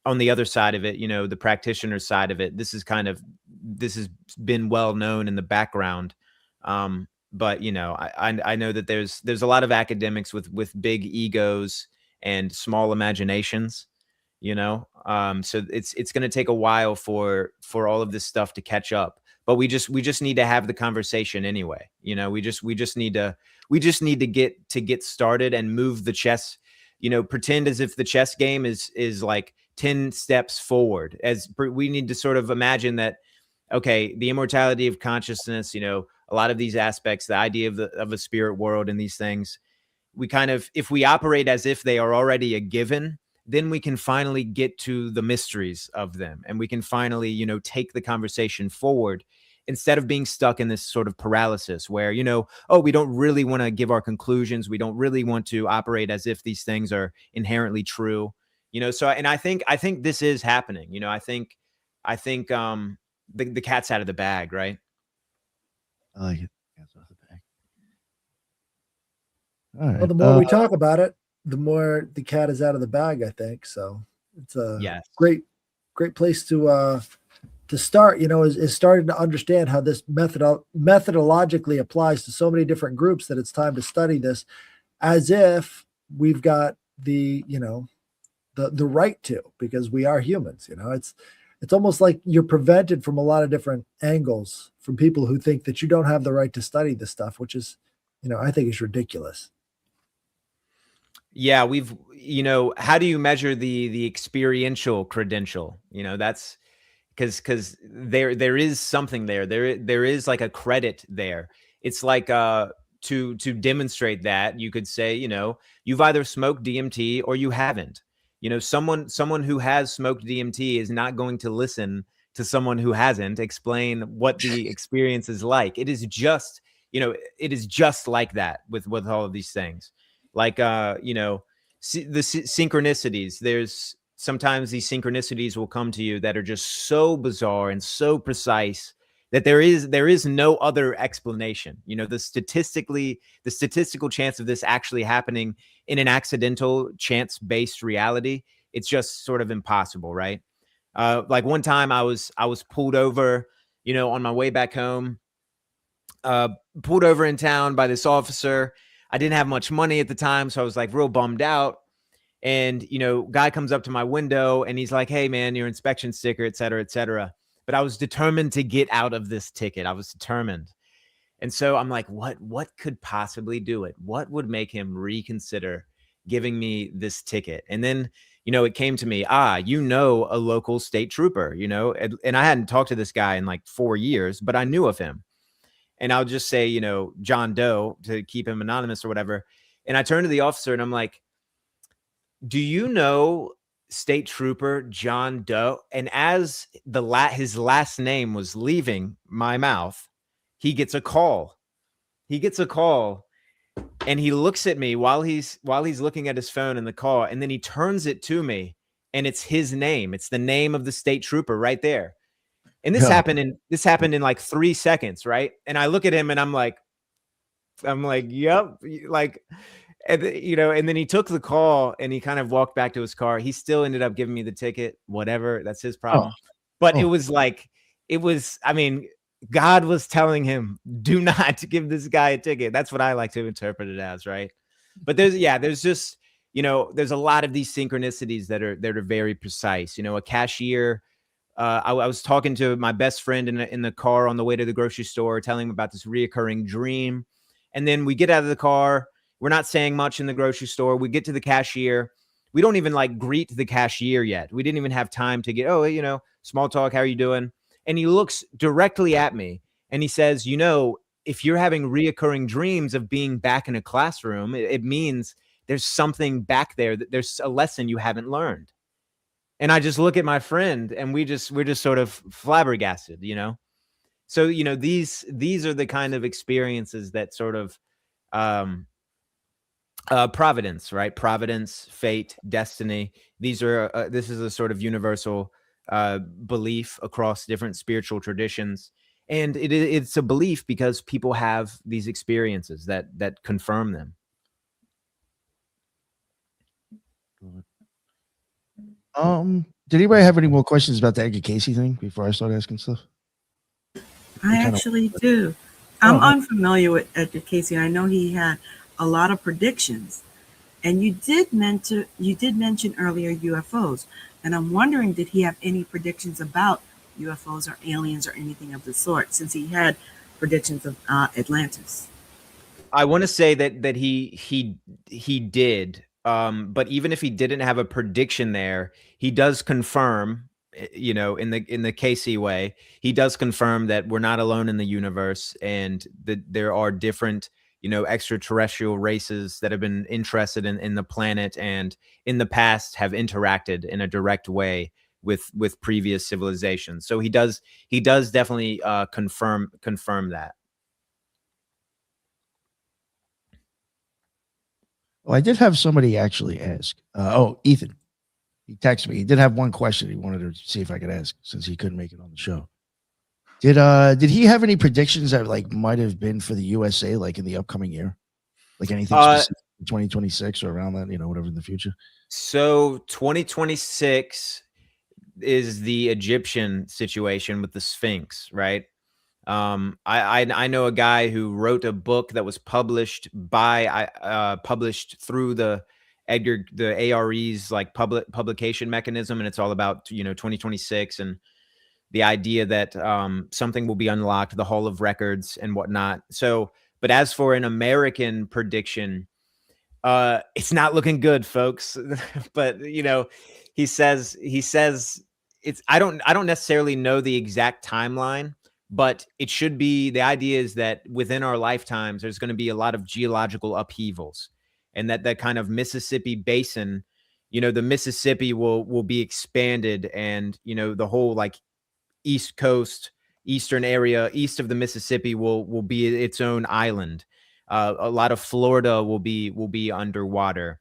on the other side of it, the practitioner side of it, this has been well known in the background. But I know that there's a lot of academics with big egos and small imaginations, so it's going to take a while for all of this stuff to catch up. But we just need to have the conversation anyway. We just need to get started and move the chess. Pretend as if the chess game is like 10 steps forward. As we need to sort of imagine that, okay, the immortality of consciousness, a lot of these aspects, the idea of a spirit world and these things, we kind of, if we operate as if they are already a given, then we can finally get to the mysteries of them, and we can finally, take the conversation forward, instead of being stuck in this sort of paralysis where, we don't really want to give our conclusions. We don't really want to operate as if these things are inherently true, so, and I think this is happening. I think the cat's out of the bag, right? I like it. Cat's out of the bag. All right. Well, the more we talk about it, the more the cat is out of the bag, I think. So it's a great place to start, is starting to understand how this methodologically applies to so many different groups, that it's time to study this as if we've got the right to, because we are humans. It's almost like you're prevented from a lot of different angles from people who think that you don't have the right to study this stuff, which is, I think is ridiculous. Yeah, how do you measure the experiential credential? That's because there is something there. There is like a credit there. It's like to demonstrate that, you could say, you've either smoked DMT or you haven't. Someone who has smoked DMT is not going to listen, to someone who hasn't, explain what the experience is like. It is just, it is just like that with all of these things. Like, the synchronicities. There's sometimes these synchronicities will come to you that are just so bizarre and so precise that there is no other explanation. The statistical chance of this actually happening in an accidental chance-based reality, it's just sort of impossible, right? Like one time I was pulled over, on my way back home, pulled over in town by this officer. I didn't have much money at the time, so I was like real bummed out. And, guy comes up to my window and he's like, "Hey man, your inspection sticker, et cetera, et cetera." But I was determined to get out of this ticket. I was determined. And so I'm like, what could possibly do it? What would make him reconsider giving me this ticket? And then, it came to me, a local state trooper, and I hadn't talked to this guy in like 4 years, but I knew of him. And I'll just say, John Doe, to keep him anonymous or whatever. And I turned to the officer and I'm like, "Do you know State Trooper John Doe?" And as his last name was leaving my mouth, he gets a call. And he looks at me while he's looking at his phone in the call, and then he turns it to me, and it's his name. It's the name of the state trooper right there. And this happened in like 3 seconds, right? And I look at him and I'm like, "Yep." Like, and then he took the call and he kind of walked back to his car. He still ended up giving me the ticket, whatever. That's his problem. But it was like, God was telling him, do not give this guy a ticket. That's what I like to interpret it as, right? But there's just, there's a lot of these synchronicities that are very precise. A cashier, I was talking to my best friend in the car on the way to the grocery store, telling him about this reoccurring dream. And then we get out of the car. We're not saying much in the grocery store. We get to the cashier. We don't even like greet the cashier yet. We didn't even have time to get, small talk. How are you doing? And he looks directly at me and he says, "If you're having reoccurring dreams of being back in a classroom, it means there's something back there, that there's a lesson you haven't learned." And I just look at my friend and we're just sort of flabbergasted, So, these are the kind of experiences that sort of, providence, right? Providence, fate, destiny. This is a sort of universal belief across different spiritual traditions. And it's a belief because people have these experiences that confirm them. Did anybody have any more questions about the Edgar Casey thing before I start asking stuff? I actually do. I'm unfamiliar with Edgar Casey. I know he had a lot of predictions, and you did mention earlier UFOs, and I'm wondering, did he have any predictions about UFOs or aliens or anything of the sort, since he had predictions of Atlantis? I want to say that he did, but even if he didn't have a prediction there, he does confirm, in the KC way, he does confirm that we're not alone in the universe, and that there are different, extraterrestrial races that have been interested in the planet, and in the past have interacted in a direct way with previous civilizations. So he does definitely confirm that. Well, I did have somebody actually ask. Ethan. He texted me. He did have one question he wanted to see if I could ask, since he couldn't make it on the show. Did he have any predictions that like might have been for the USA, like in the upcoming year, like anything specific, 2026 or around that, whatever in the future? So 2026 is the Egyptian situation with the Sphinx, right? I know a guy who wrote a book that was published through the ARE's like publication mechanism, and it's all about 2026 and the idea that something will be unlocked, the Hall of Records and whatnot. So, but as for an American prediction, it's not looking good, folks. But he says it's I don't necessarily know the exact timeline, but it should be, the idea is that within our lifetimes, there's going to be a lot of geological upheavals, and that kind of Mississippi basin, the Mississippi will be expanded, and the whole like East Coast, eastern area, east of the Mississippi will be its own island. A lot of Florida will be underwater.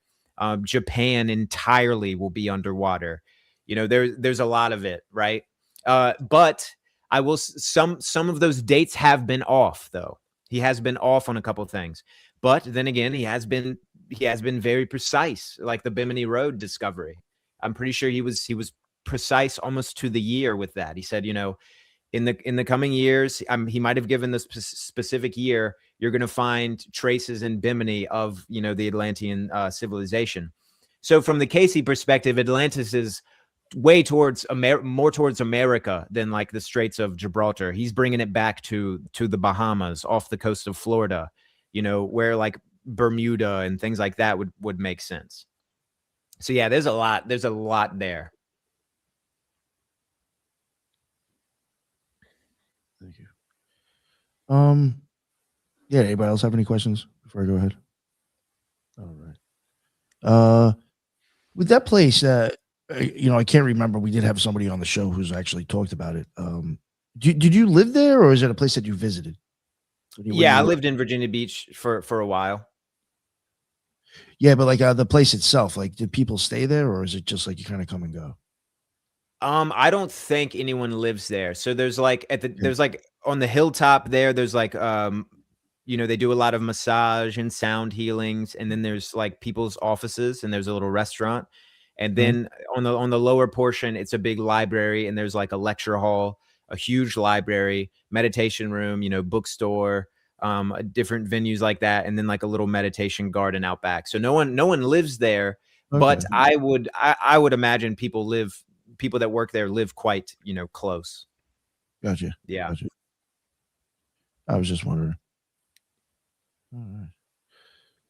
Japan entirely will be underwater. You know, there's a lot of it, right? But I will some of those dates have been off though. He has been off on a couple of things, but then again, he has been very precise, like the Bimini Road discovery. I'm pretty sure he was precise almost to the year with that. He said, you know, in the coming years, he might have given this specific year, you're going to find traces in Bimini of, you know, the Atlantean civilization. So from the Casey perspective, Atlantis is way towards more towards America than like the Straits of Gibraltar. He's bringing it back to the Bahamas, off the coast of Florida, you know, where like Bermuda and things like that would make sense. So yeah, there's a lot there. Thank you. Yeah, anybody else have any questions before I go ahead? All right. With that place, you know, I can't remember. We did have somebody on the show who's actually talked about it. Did you live there, or is it a place that you visited? Yeah, I lived in Virginia Beach for a while. Yeah, but like the place itself, like, did people stay there, or is it just like you kind of come and go? I don't think anyone lives there. So there's like there's like on the hilltop there's like you know, they do a lot of massage and sound healings, and then there's like people's offices, and there's a little restaurant. And then on the lower portion, it's a big library, and there's like a lecture hall, a huge library, meditation room, you know, bookstore, different venues like that, and then like a little meditation garden out back. So no one lives there, but I would imagine people that work there live quite, you know, close. Gotcha. Yeah. Gotcha. I was just wondering. All right.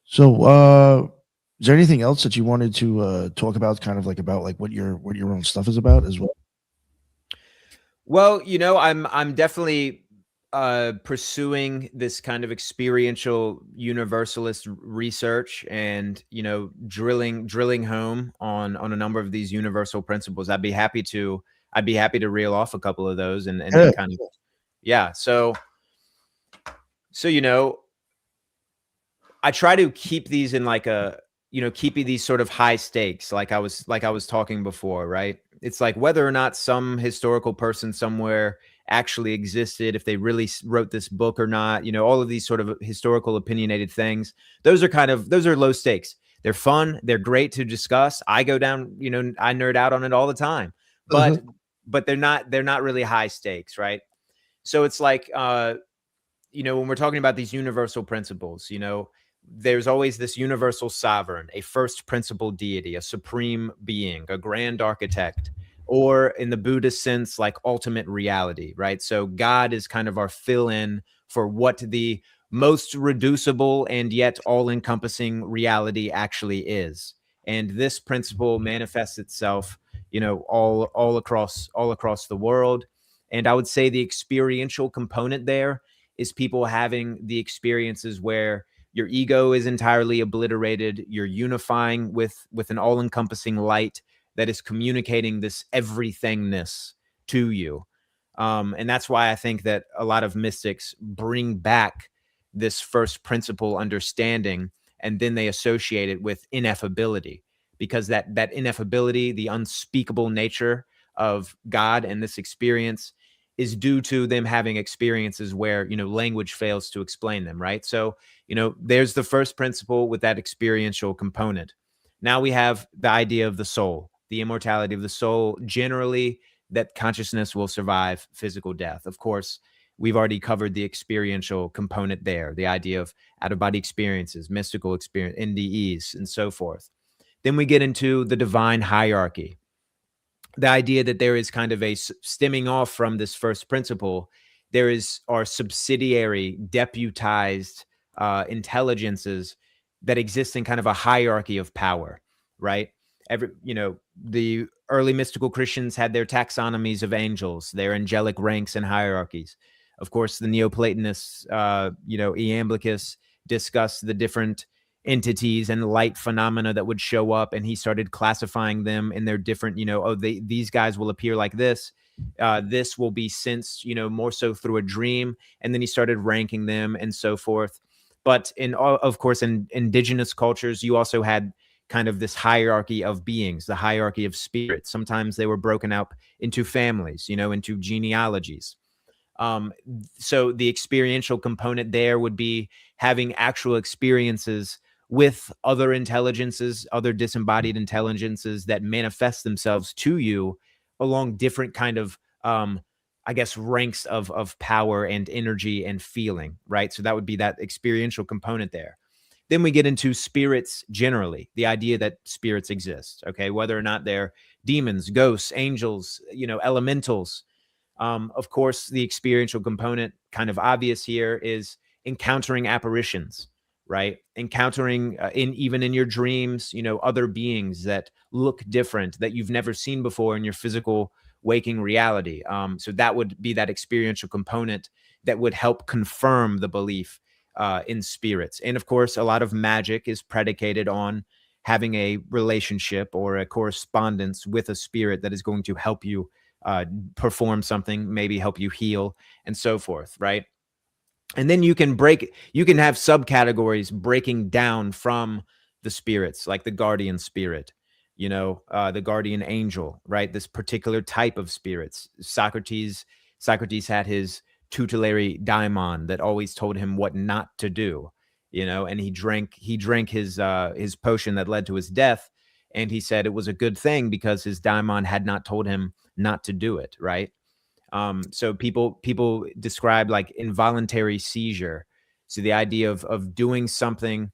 So, is there anything else that you wanted to talk about, kind of like about like what your own stuff is about as well? Well, you know, I'm definitely pursuing this kind of experiential universalist research, and, you know, drilling home on a number of these universal principles. I'd be happy to reel off a couple of those and kind of, yeah. So, you know, I try to keep these in like keeping these sort of high stakes, like I was talking before, right? It's like whether or not some historical person somewhere actually existed, if they really wrote this book or not, you know, all of these sort of historical opinionated things, those are low stakes. They're fun. They're great to discuss. I go down, you know, I nerd out on it all the time, but they're not really high stakes, right? So it's like, you know, when we're talking about these universal principles, you know, there's always this universal sovereign, a first principle deity, a supreme being, a grand architect, or in the Buddhist sense, like ultimate reality, right? So God is kind of our fill-in for what the most reducible and yet all-encompassing reality actually is. And this principle manifests itself, you know, all across the world. And I would say the experiential component there is people having the experiences where your ego is entirely obliterated. You're unifying with an all-encompassing light that is communicating this everythingness to you. And that's why I think that a lot of mystics bring back this first principle understanding, and then they associate it with ineffability, because that ineffability, the unspeakable nature of God and this experience, is due to them having experiences where, you know, language fails to explain them, right? So, you know, there's the first principle with that experiential component. Now we have the idea of the soul, the immortality of the soul, generally that consciousness will survive physical death. Of course, we've already covered the experiential component there, the idea of out-of-body experiences, mystical experience, NDEs, and so forth. Then we get into the divine hierarchy, the idea that there is kind of a stemming off from this first principle, there are subsidiary deputized intelligences that exist in kind of a hierarchy of power, right? You know, the early mystical Christians had their taxonomies of angels, their angelic ranks and hierarchies. Of course, the Neoplatonists, you know, Iamblichus discussed the different entities and light phenomena that would show up, and he started classifying them in their different, you know, these guys will appear like this, This will be sensed, more so through a dream. And then he started ranking them and so forth. But of course, in indigenous cultures, you also had kind of this hierarchy of beings, the hierarchy of spirits. Sometimes they were broken up into families, into genealogies. So the experiential component there would be having actual experiences with other intelligences, other disembodied intelligences that manifest themselves to you along different kind of, I guess, ranks of power and energy and feeling, right? So that would be that experiential component there. Then we get into spirits generally, the idea that spirits exist, okay? Whether or not they're demons, ghosts, angels, elementals. Of course, the experiential component, kind of obvious here, is encountering apparitions, right? Encountering even in your dreams, other beings that look different that you've never seen before in your physical waking reality. So that would be that experiential component that would help confirm the belief in spirits. And of course, a lot of magic is predicated on having a relationship or a correspondence with a spirit that is going to help you perform something, maybe help you heal, and so forth, right? And then you can have subcategories breaking down from the spirits, like the guardian spirit, the guardian angel, right? This particular type of spirits. Socrates had his tutelary daimon that always told him what not to do, and he drank his potion that led to his death. And he said it was a good thing because his daimon had not told him not to do it, right? So people describe like involuntary seizure. So the idea of doing something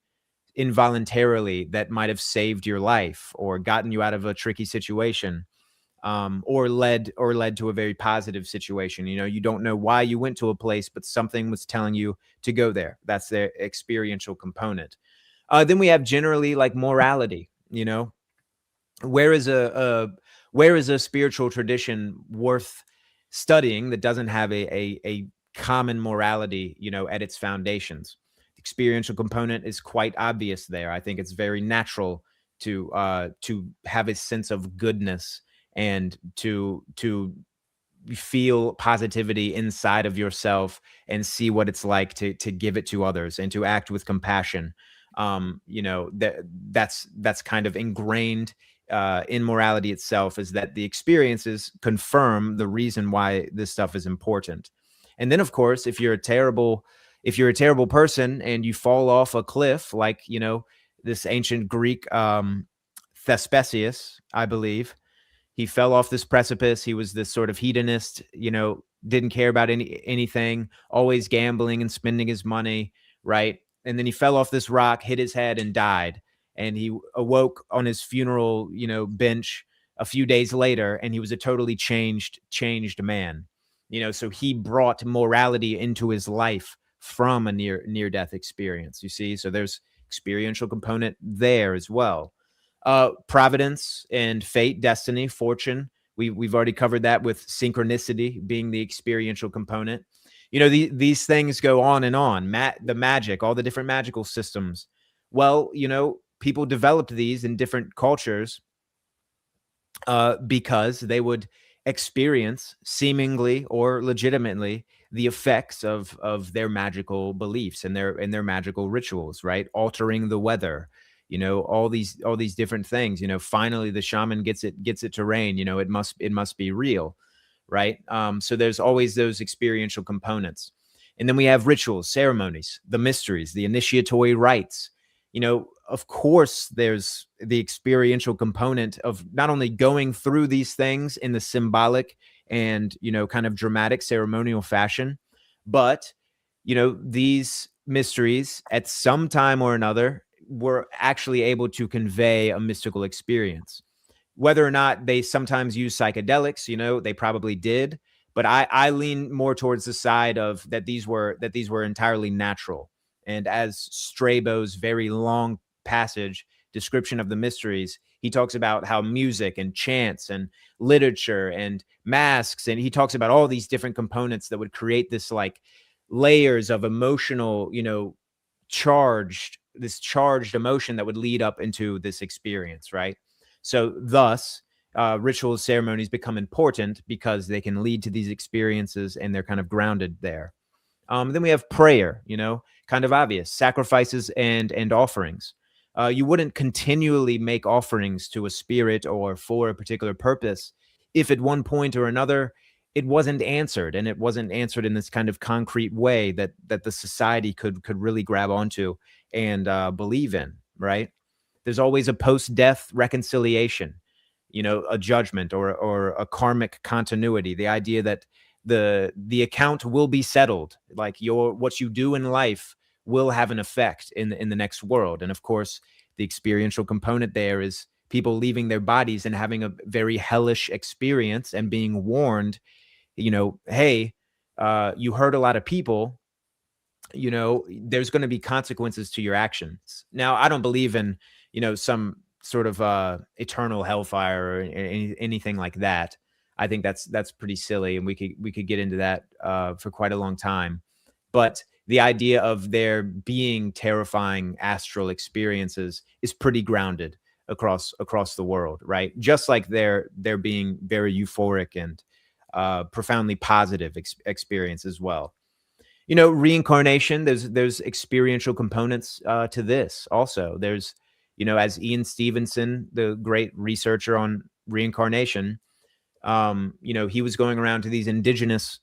involuntarily that might have saved your life or gotten you out of a tricky situation, or led to a very positive situation. You don't know why you went to a place, but something was telling you to go there. That's the experiential component. Then we have generally like morality. Where is a spiritual tradition worth studying that doesn't have a common morality, at its foundations? The experiential component is quite obvious there. I think it's very natural to have a sense of goodness and to feel positivity inside of yourself and see what it's like to give it to others and to act with compassion. That's kind of ingrained in morality itself, is that the experiences confirm the reason why this stuff is important. And then, of course, if you're a terrible person and you fall off a cliff, like, this ancient Greek, Thespesius, I believe, he fell off this precipice. He was this sort of hedonist, didn't care about anything, always gambling and spending his money, right? And then he fell off this rock, hit his head, and died. And he awoke on his funeral, bench a few days later, and he was a totally changed man. So he brought morality into his life from a near-death experience, you see? So there's experiential component there as well. Providence and fate, destiny, fortune. We've already covered that, with synchronicity being the experiential component. These things go on and on. The magic, all the different magical systems. Well, people developed these in different cultures because they would experience, seemingly or legitimately, the effects of their magical beliefs and their magical rituals, right? Altering the weather, all these different things. Finally the shaman gets it to rain. It must be real, right? So there's always those experiential components. And then we have rituals, ceremonies, the mysteries, the initiatory rites. Of course, there's the experiential component of not only going through these things in the symbolic and, kind of dramatic ceremonial fashion, but, these mysteries at some time or another were actually able to convey a mystical experience. Whether or not they sometimes use psychedelics, they probably did, but I lean more towards the side of that these were entirely natural. And as Strabo's very long passage description of the mysteries, he talks about how music and chants and literature and masks, and he talks about all these different components that would create this like layers of emotional, charged emotion that would lead up into this experience, right? So thus, ritual ceremonies become important because they can lead to these experiences and they're kind of grounded there. Then we have prayer, kind of obvious, sacrifices and offerings. You wouldn't continually make offerings to a spirit or for a particular purpose if at one point or another it wasn't answered, and it wasn't answered in this kind of concrete way that the society could really grab onto and believe in, right? There's always a post-death reconciliation, a judgment or a karmic continuity, the idea that the account will be settled, like what you do in life will have an effect in the next world. And of course, the experiential component there is people leaving their bodies and having a very hellish experience and being warned, hey, you hurt a lot of people, there's going to be consequences to your actions. Now, I don't believe in, some sort of eternal hellfire or anything like that. I think that's pretty silly, and we could get into that for quite a long time. But the idea of there being terrifying astral experiences is pretty grounded across the world, right? Just like there being very euphoric and profoundly positive experience as well. Reincarnation, there's experiential components to this also. There's, as Ian Stevenson, the great researcher on reincarnation, he was going around to these indigenous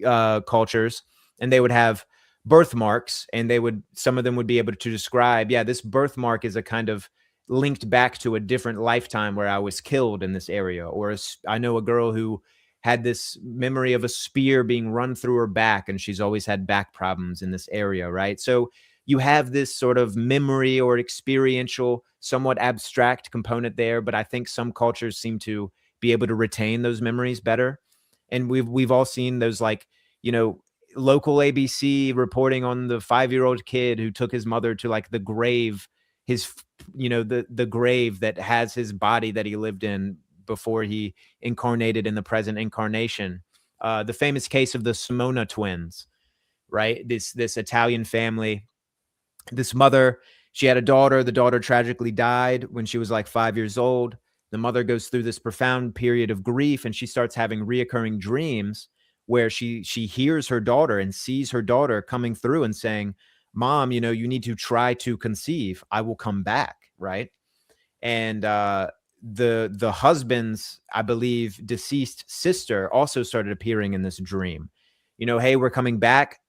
cultures, and they would have birthmarks, and some of them would be able to describe, this birthmark is a kind of linked back to a different lifetime where I was killed in this area. Or I know a girl who had this memory of a spear being run through her back, and she's always had back problems in this area, right? So you have this sort of memory or experiential, somewhat abstract component there, but I think some cultures seem to be able to retain those memories better. And we've all seen those, like, local ABC reporting on the 5-year-old kid who took his mother to like the grave, the grave that has his body that he lived in before he incarnated in the present incarnation. The famous case of the Simona twins, right? This Italian family, this mother, she had a daughter. The daughter tragically died when she was like 5 years old. The mother goes through this profound period of grief, and she starts having reoccurring dreams where she hears her daughter and sees her daughter coming through and saying, "Mom, you need to try to conceive. I will come back," right? And the husband's, I believe, deceased sister also started appearing in this dream. Hey, we're coming back.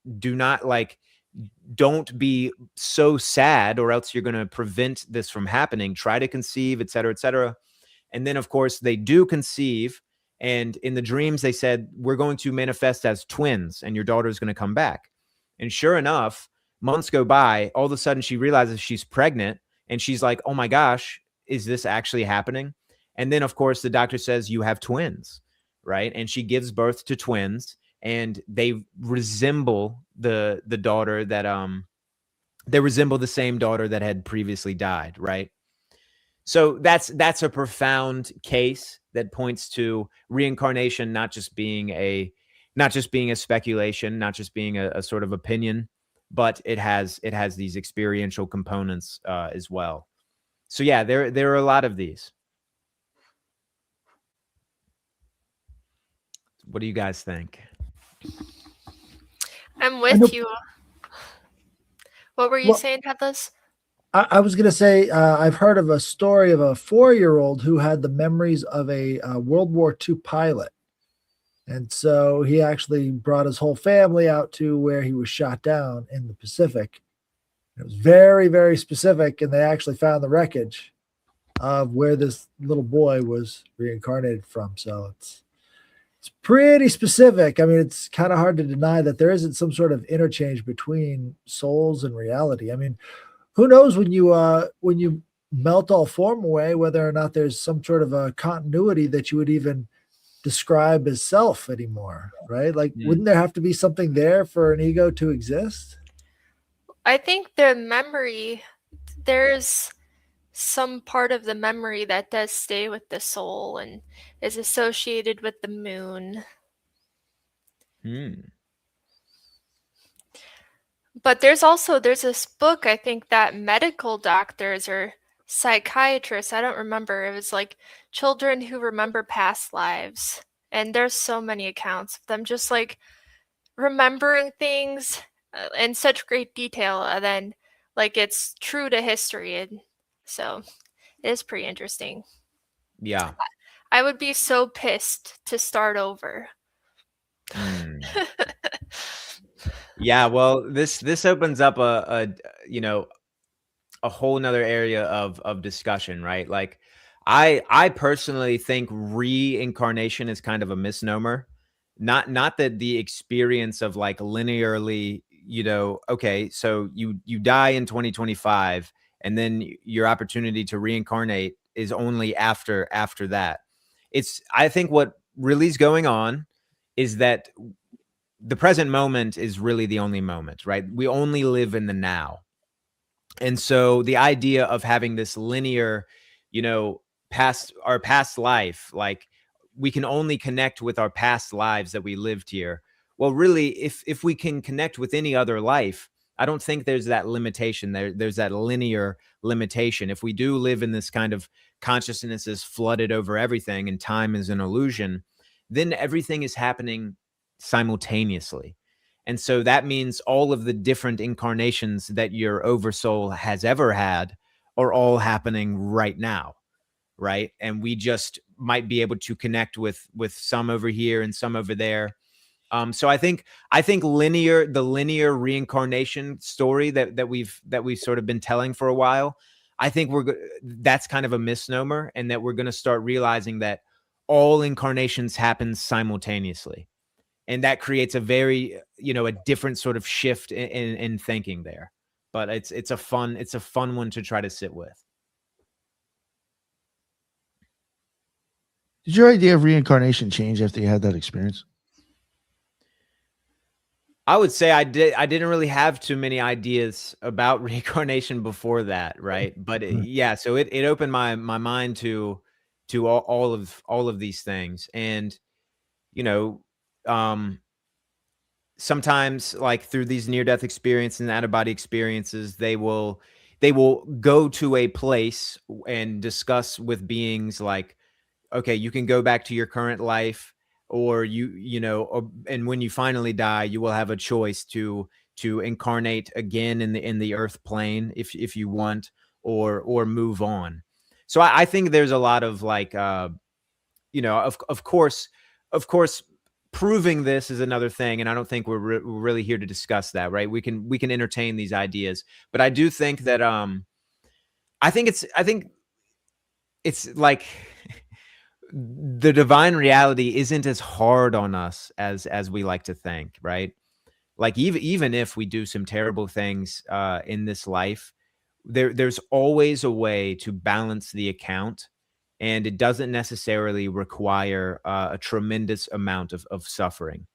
Don't be so sad, or else you're going to prevent this from happening. Try to conceive, et cetera, et cetera. And then, of course, they do conceive. And in the dreams, they said, we're going to manifest as twins, and your daughter is going to come back. And sure enough, months go by. All of a sudden, she realizes she's pregnant, and she's like, oh my gosh, is this actually happening? And then, of course, the doctor says, you have twins, right? And she gives birth to twins, and they resemble the daughter that they resemble the same daughter that had previously died, right? So that's a profound case that points to reincarnation not just being a speculation, not just being a sort of opinion, but it has these experiential components as well. So yeah, there are a lot of these. What do you guys think? I'm with you. What were you saying, Headless? I was going to say, I've heard of a story of a 4-year-old who had the memories of a World War II pilot. And so he actually brought his whole family out to where he was shot down in the Pacific. It was very, very specific, and they actually found the wreckage of where this little boy was reincarnated from. So it's pretty specific. I mean, it's kind of hard to deny that there isn't some sort of interchange between souls and reality. I mean, who knows when you melt all form away, whether or not there's some sort of a continuity that you would even describe as self anymore, right? Like, wouldn't there have to be something there for an ego to exist? I think the memory, there's some part of the memory that does stay with the soul and is associated with the moon. But there's this book, I think, that medical doctors are psychiatrist. I don't remember. It was like children who remember past lives. And there's so many accounts of them just like remembering things in such great detail, and then like it's true to history. And so it is pretty interesting. Yeah. I would be so pissed to start over. Yeah, well, this opens up a you know, a whole nother area of discussion, right? Like I personally think reincarnation is kind of a misnomer. Not that the experience of like linearly, okay, so you die in 2025 and then your opportunity to reincarnate is only after that. I think what really is going on is that the present moment is really the only moment, right? We only live in the now. And so the idea of having this linear, past life, like we can only connect with our past lives that we lived here. Well, really, if we can connect with any other life, I don't think there's that limitation. There's that linear limitation. If we do live in this kind of consciousness is flooded over everything and time is an illusion, then everything is happening simultaneously. And so that means all of the different incarnations that your oversoul has ever had are all happening right now, right? And we just might be able to connect with some over here and some over there. So I think the linear reincarnation story that we've sort of been telling for a while, I think that's kind of a misnomer, and that we're going to start realizing that all incarnations happen simultaneously. And that creates a very, a different sort of shift in thinking there. But it's a fun one to try to sit with. Did your idea of reincarnation change after you had that experience? I would say I didn't really have too many ideas about reincarnation before that, right? But yeah, so it opened my mind to all of these things. And sometimes, like through these near-death experiences and out-of-body experiences, they will go to a place and discuss with beings like, okay, you can go back to your current life, or and when you finally die, you will have a choice to incarnate again in the earth plane if you want, or move on. So I think there's a lot of like, of course, proving this is another thing, and I don't think we're really here to discuss that, right? We can entertain these ideas, but I do think that I think it's like the divine reality isn't as hard on us as we like to think, right? Like even if we do some terrible things in this life, there's always a way to balance the account. And it doesn't necessarily require a tremendous amount of suffering.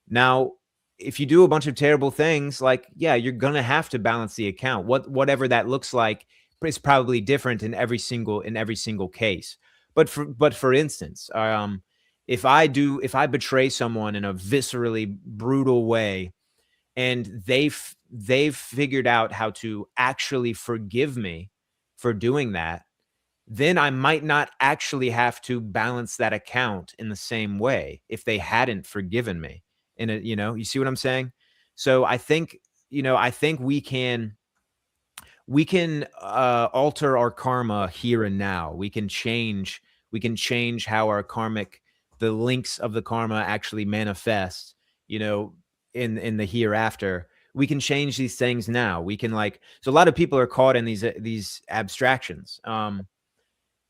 Now, if you do a bunch of terrible things, like, yeah, you're going to have to balance the account. Whatever that looks like is probably different in every single case. But for instance, if I betray someone in a viscerally brutal way, and they've figured out how to actually forgive me for doing that, then I might not actually have to balance that account in the same way if they hadn't forgiven me. You see what I'm saying? So I think we can alter our karma here and now. We can change how the links of the karma actually manifest, in the hereafter. We can change these things now. We can so a lot of people are caught in these abstractions.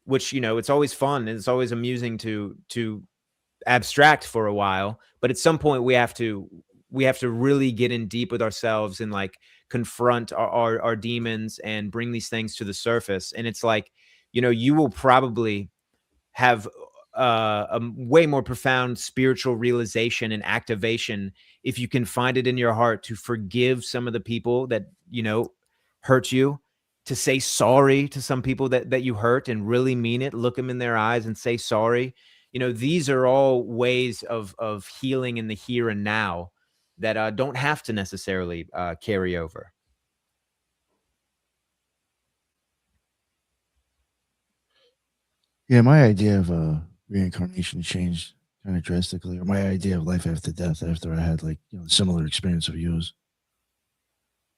Which, it's always fun and it's always amusing to abstract for a while, but at some point we have to really get in deep with ourselves and like confront our demons and bring these things to the surface. And it's like, you will probably have a way more profound spiritual realization and activation if you can find it in your heart to forgive some of the people that hurt you, to say sorry to some people that you hurt and really mean it, look them in their eyes and say sorry. These are all ways of healing in the here and now that don't have to necessarily carry over. Yeah, my idea of reincarnation changed kind of drastically, or my idea of life after death after I had like similar experience of yours.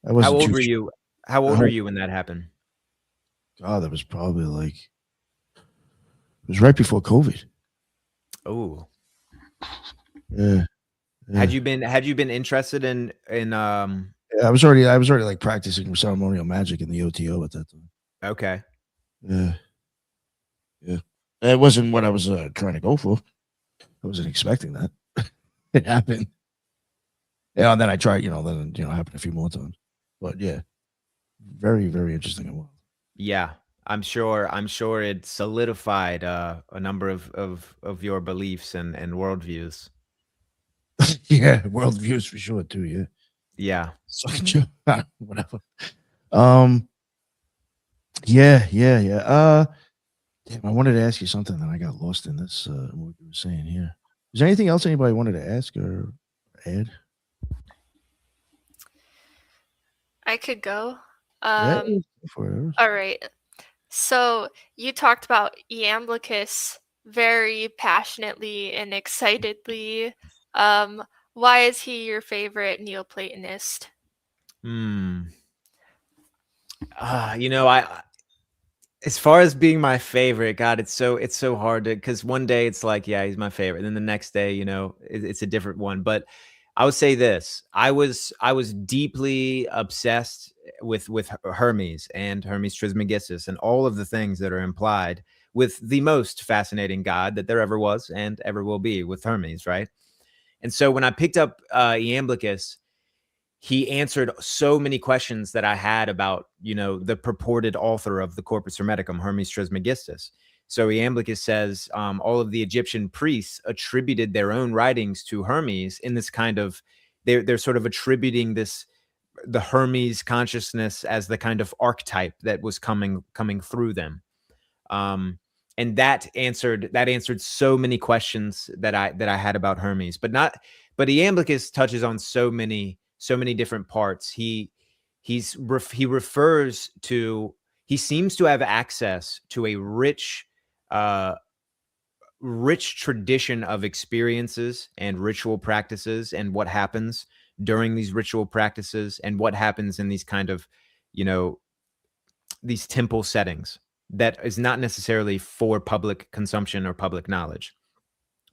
I How wasn't old too were sure. you? How old were you when that happened? God, that was probably like it was right before COVID. Oh, Yeah, had yeah. you been interested in Yeah, I was already like practicing ceremonial magic in the OTO at that time. okay. Yeah, yeah. It wasn't what I was trying to go for. I wasn't expecting that. It happened. Yeah, and then I tried, then it happened a few more times. But yeah, very, very interesting and wild. Yeah. I'm sure it solidified a number of your beliefs and worldviews. Yeah, worldviews for sure too. Yeah, Yeah. such a whatever. Um, yeah, yeah, yeah. Damn, I wanted to ask you something, and I got lost in this. What you were saying here. Is there anything else anybody wanted to ask or add? I could go. Yeah, Um, for it. all right. So you talked about Iamblichus very passionately and excitedly. Um, why is he your favorite Neoplatonist? Hmm. I as far as being my favorite, God, it's so hard to because one day it's like, yeah, he's my favorite. Then the next day, it's a different one. But I would say this: I was deeply obsessed with Hermes and Hermes Trismegistus and all of the things that are implied with the most fascinating god that there ever was and ever will be with Hermes, right? And so when I picked up Iamblichus, he answered so many questions that I had about, the purported author of the Corpus Hermeticum, Hermes Trismegistus. So Iamblichus says all of the Egyptian priests attributed their own writings to Hermes in this kind of, they're sort of attributing the Hermes consciousness as the kind of archetype that was coming through them. And that answered so many questions that I had about Hermes, but Iamblichus touches on so many different parts. He refers to he seems to have access to a uh rich tradition of experiences and ritual practices and what happens during these ritual practices and what happens in these kind of, you know, these temple settings that is not necessarily for public consumption or public knowledge,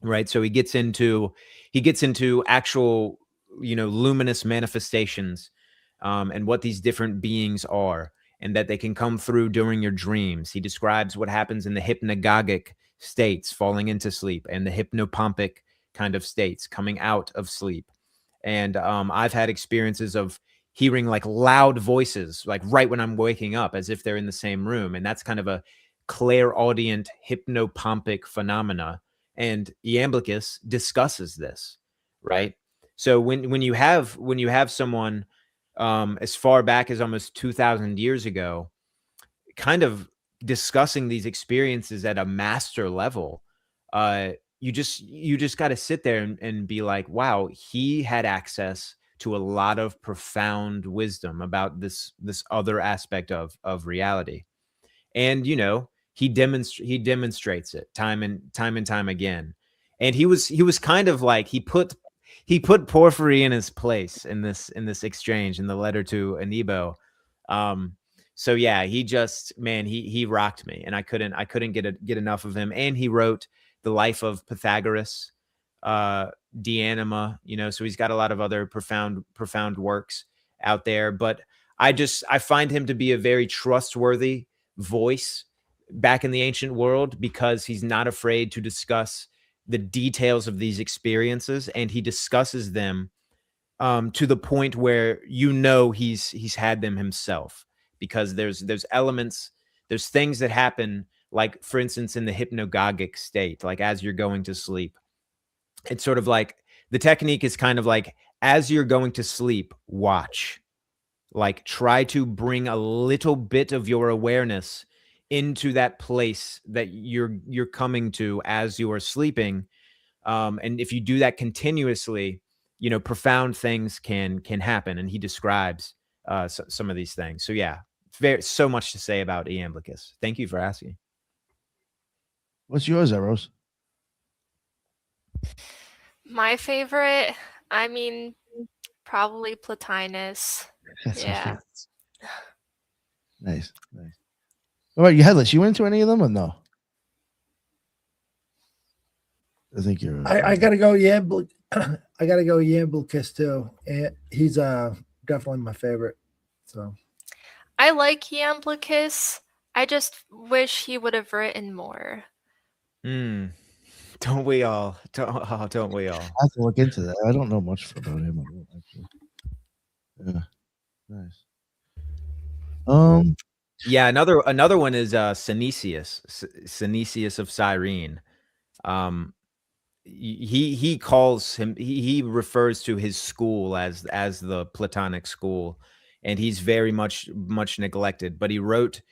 right? So he gets into actual, luminous manifestations, and what these different beings are and that they can come through during your dreams. He describes what happens in the hypnagogic states, falling into sleep, and the hypnopompic kind of states, coming out of sleep. And I've had experiences of hearing like loud voices, like right when I'm waking up, as if they're in the same room. And that's kind of a clairaudient hypnopompic phenomena. And Iamblichus discusses this, right? So when you have someone as far back as almost 2,000 years ago, kind of discussing these experiences at a master level, uh, you just got to sit there and be like, wow, he had access to a lot of profound wisdom about this other aspect of reality. And he demonstrates it time and time again. And he was kind of like he put Porphyry in his place in this exchange in the letter to Anibo. So yeah, he rocked me, and I couldn't get enough of him. And he wrote the life of Pythagoras, uh De Anima, so he's got a lot of other profound works out there. But I find him to be a very trustworthy voice back in the ancient world, because he's not afraid to discuss the details of these experiences, and he discusses them to the point where he's had them himself, because there's elements, there's things that happen, like for instance in the hypnagogic state, like as you're going to sleep. It's sort of like the technique is kind of like, as you're going to sleep, watch, like try to bring a little bit of your awareness into that place that you're coming to as you are sleeping. And if you do that continuously, profound things can happen. And he describes some of these things. So yeah, so much to say about Iamblichus. Thank you for asking. What's yours, Eros? My favorite, I mean, probably Plotinus. That's Yeah. Nice. All right, you Headless. You into any of them or no? I think you're. I gotta go Yambl. I gotta go Yambl too. And he's definitely my favorite. So I like Iamblichus. I just wish he would have written more. Don't we all? Don't we all? I have to look into that. I don't know much about him. I don't, actually. Yeah. Nice. Yeah, another one is Synesius of Cyrene. He calls him, he refers to his school as the Platonic school, and he's very much neglected. But he wrote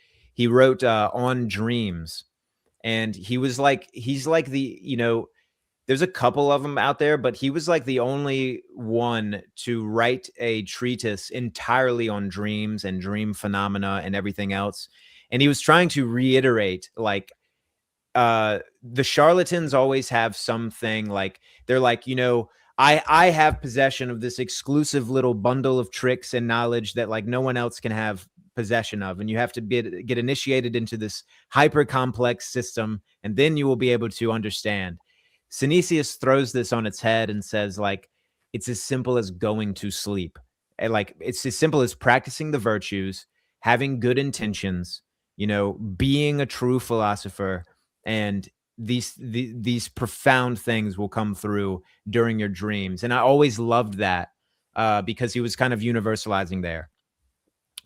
on dreams, and he's like the, there's a couple of them out there, but he was like the only one to write a treatise entirely on dreams and dream phenomena and everything else. And he was trying to reiterate, like, the charlatans always have something, like, they're like, I have possession of this exclusive little bundle of tricks and knowledge that, like, no one else can have possession of, and you have to get initiated into this hyper complex system, and then you will be able to understand. Synesius throws this on its head and says, like, it's as simple as going to sleep. And, like, it's as simple as practicing the virtues, having good intentions, being a true philosopher, and these profound things will come through during your dreams. And I always loved that, because he was kind of universalizing there.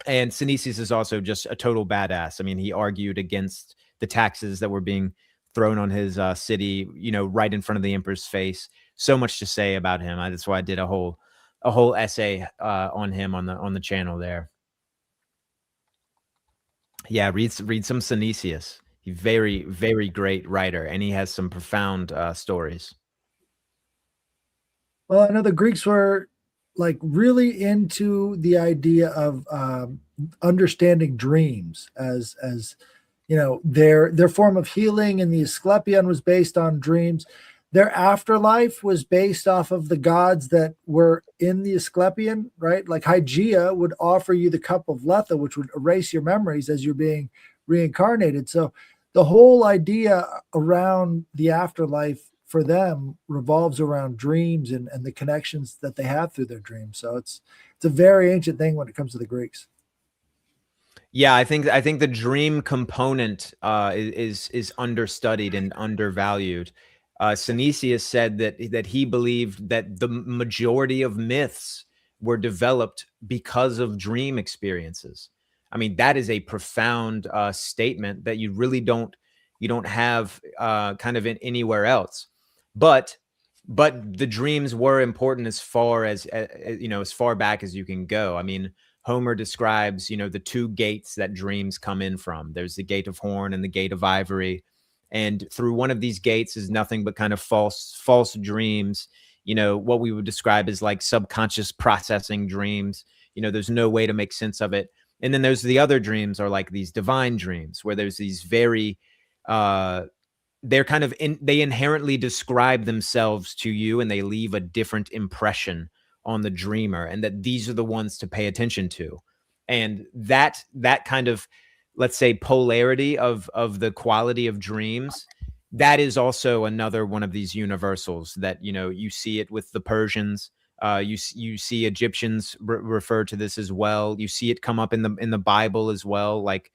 And Synesius is also just a total badass. I mean, he argued against the taxes that were being thrown on his city, right in front of the emperor's face. So much to say about him. That's why I did a whole essay on him on the channel there. Yeah, read some Synesius. He's very, very great writer, and he has some profound stories. well, I know the Greeks were like really into the idea of understanding dreams as their form of healing, and the Asclepion was based on dreams. Their afterlife was based off of the gods that were in the Asclepion, right? Like Hygeia would offer you the cup of Lethe, which would erase your memories as you're being reincarnated. So the whole idea around the afterlife for them revolves around dreams and the connections that they have through their dreams. So it's a very ancient thing when it comes to the Greeks. Yeah, I think the dream component is understudied and undervalued. Synesius said that he believed that the majority of myths were developed because of dream experiences. I mean, that is a profound statement that you really don't have kind of in anywhere else. But the dreams were important as far as as far back as you can go. I mean, Homer describes, the two gates that dreams come in from. There's the gate of horn and the gate of ivory. And through one of these gates is nothing but kind of false dreams, what we would describe as like subconscious processing dreams. There's no way to make sense of it. And then there's the other dreams, are like these divine dreams, where there's these very, they're kind of, they inherently describe themselves to you, and they leave a different impression on the dreamer, and that these are the ones to pay attention to. And that kind of, let's say, polarity of the quality of dreams, that is also another one of these universals that, you see it with the Persians. You see Egyptians refer to this as well. You see it come up in the Bible as well. Like,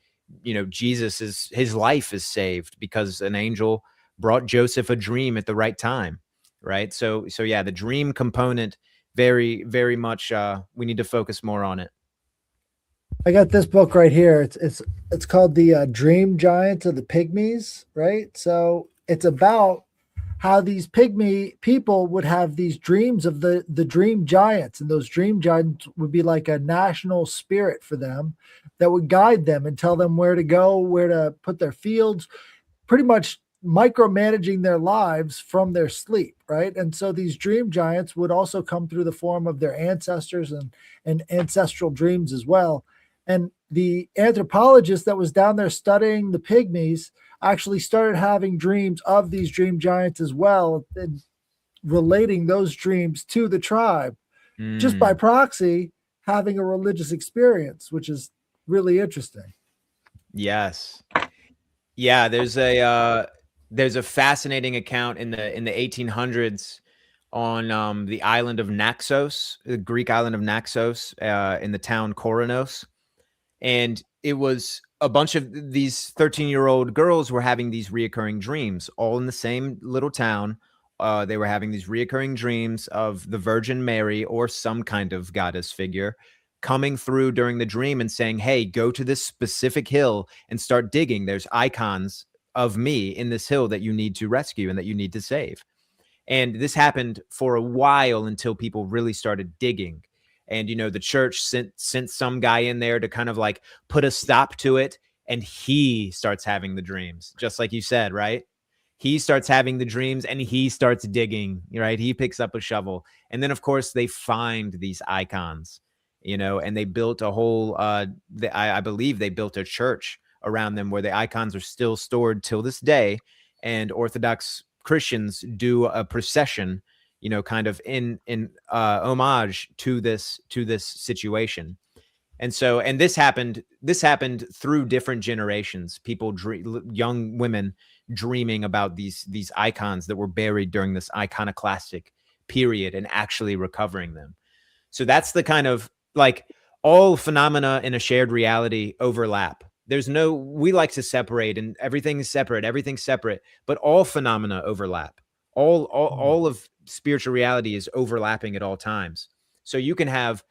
Jesus his life is saved because an angel brought Joseph a dream at the right time. Right. So yeah, the dream component, very, very much, we need to focus more on it. I got this book right here. It's called The Dream Giants of the Pygmies, right? So it's about how these pygmy people would have these dreams of the dream giants, and those dream giants would be like a national spirit for them that would guide them and tell them where to go, where to put their fields, pretty much micromanaging their lives from their sleep, right? And so these dream giants would also come through the form of their ancestors and ancestral dreams as well. And the anthropologist that was down there studying the pygmies actually started having dreams of these dream giants as well, and relating those dreams to the tribe just by Mm. proxy, having a religious experience, which is really interesting. Yes. Yeah, there's a fascinating account in the 1800s on the island of Naxos, the Greek island of Naxos, in the town Koronos. And it was a bunch of these 13-year-old girls were having these reoccurring dreams, all in the same little town. They were having these reoccurring dreams of the Virgin Mary or some kind of goddess figure coming through during the dream and saying, hey, go to this specific hill and start digging. There's icons of me in this hill that you need to rescue and that you need to save. And this happened for a while until people really started digging. And, the church sent some guy in there to kind of like put a stop to it. And he starts having the dreams, just like you said, right? He starts having the dreams and he starts digging, right? He picks up a shovel. And then, of course, they find these icons, and they built a whole, I believe they built a church around them where the icons are still stored till this day. And Orthodox Christians do a procession, kind of in homage to this situation. And so, and this happened through different generations. People, young women, dreaming about these icons that were buried during this iconoclastic period and actually recovering them. So that's the kind of like all phenomena in a shared reality overlap. We like to separate, and everything's separate, but all phenomena overlap. All of spiritual reality is overlapping at all times. So you can have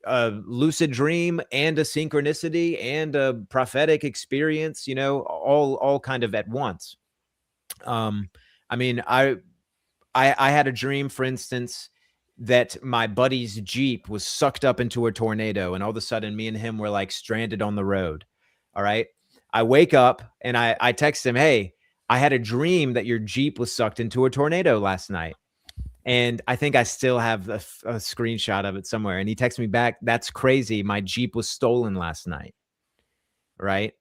a lucid dream and a synchronicity and a prophetic experience, all kind of at once. I mean, I had a dream, for instance, that my buddy's Jeep was sucked up into a tornado, and all of a sudden me and him were like stranded on the road. All right. I wake up and I text him, hey, I had a dream that your Jeep was sucked into a tornado last night. And I think I still have a screenshot of it somewhere. And he texts me back, that's crazy. My Jeep was stolen last night. Right.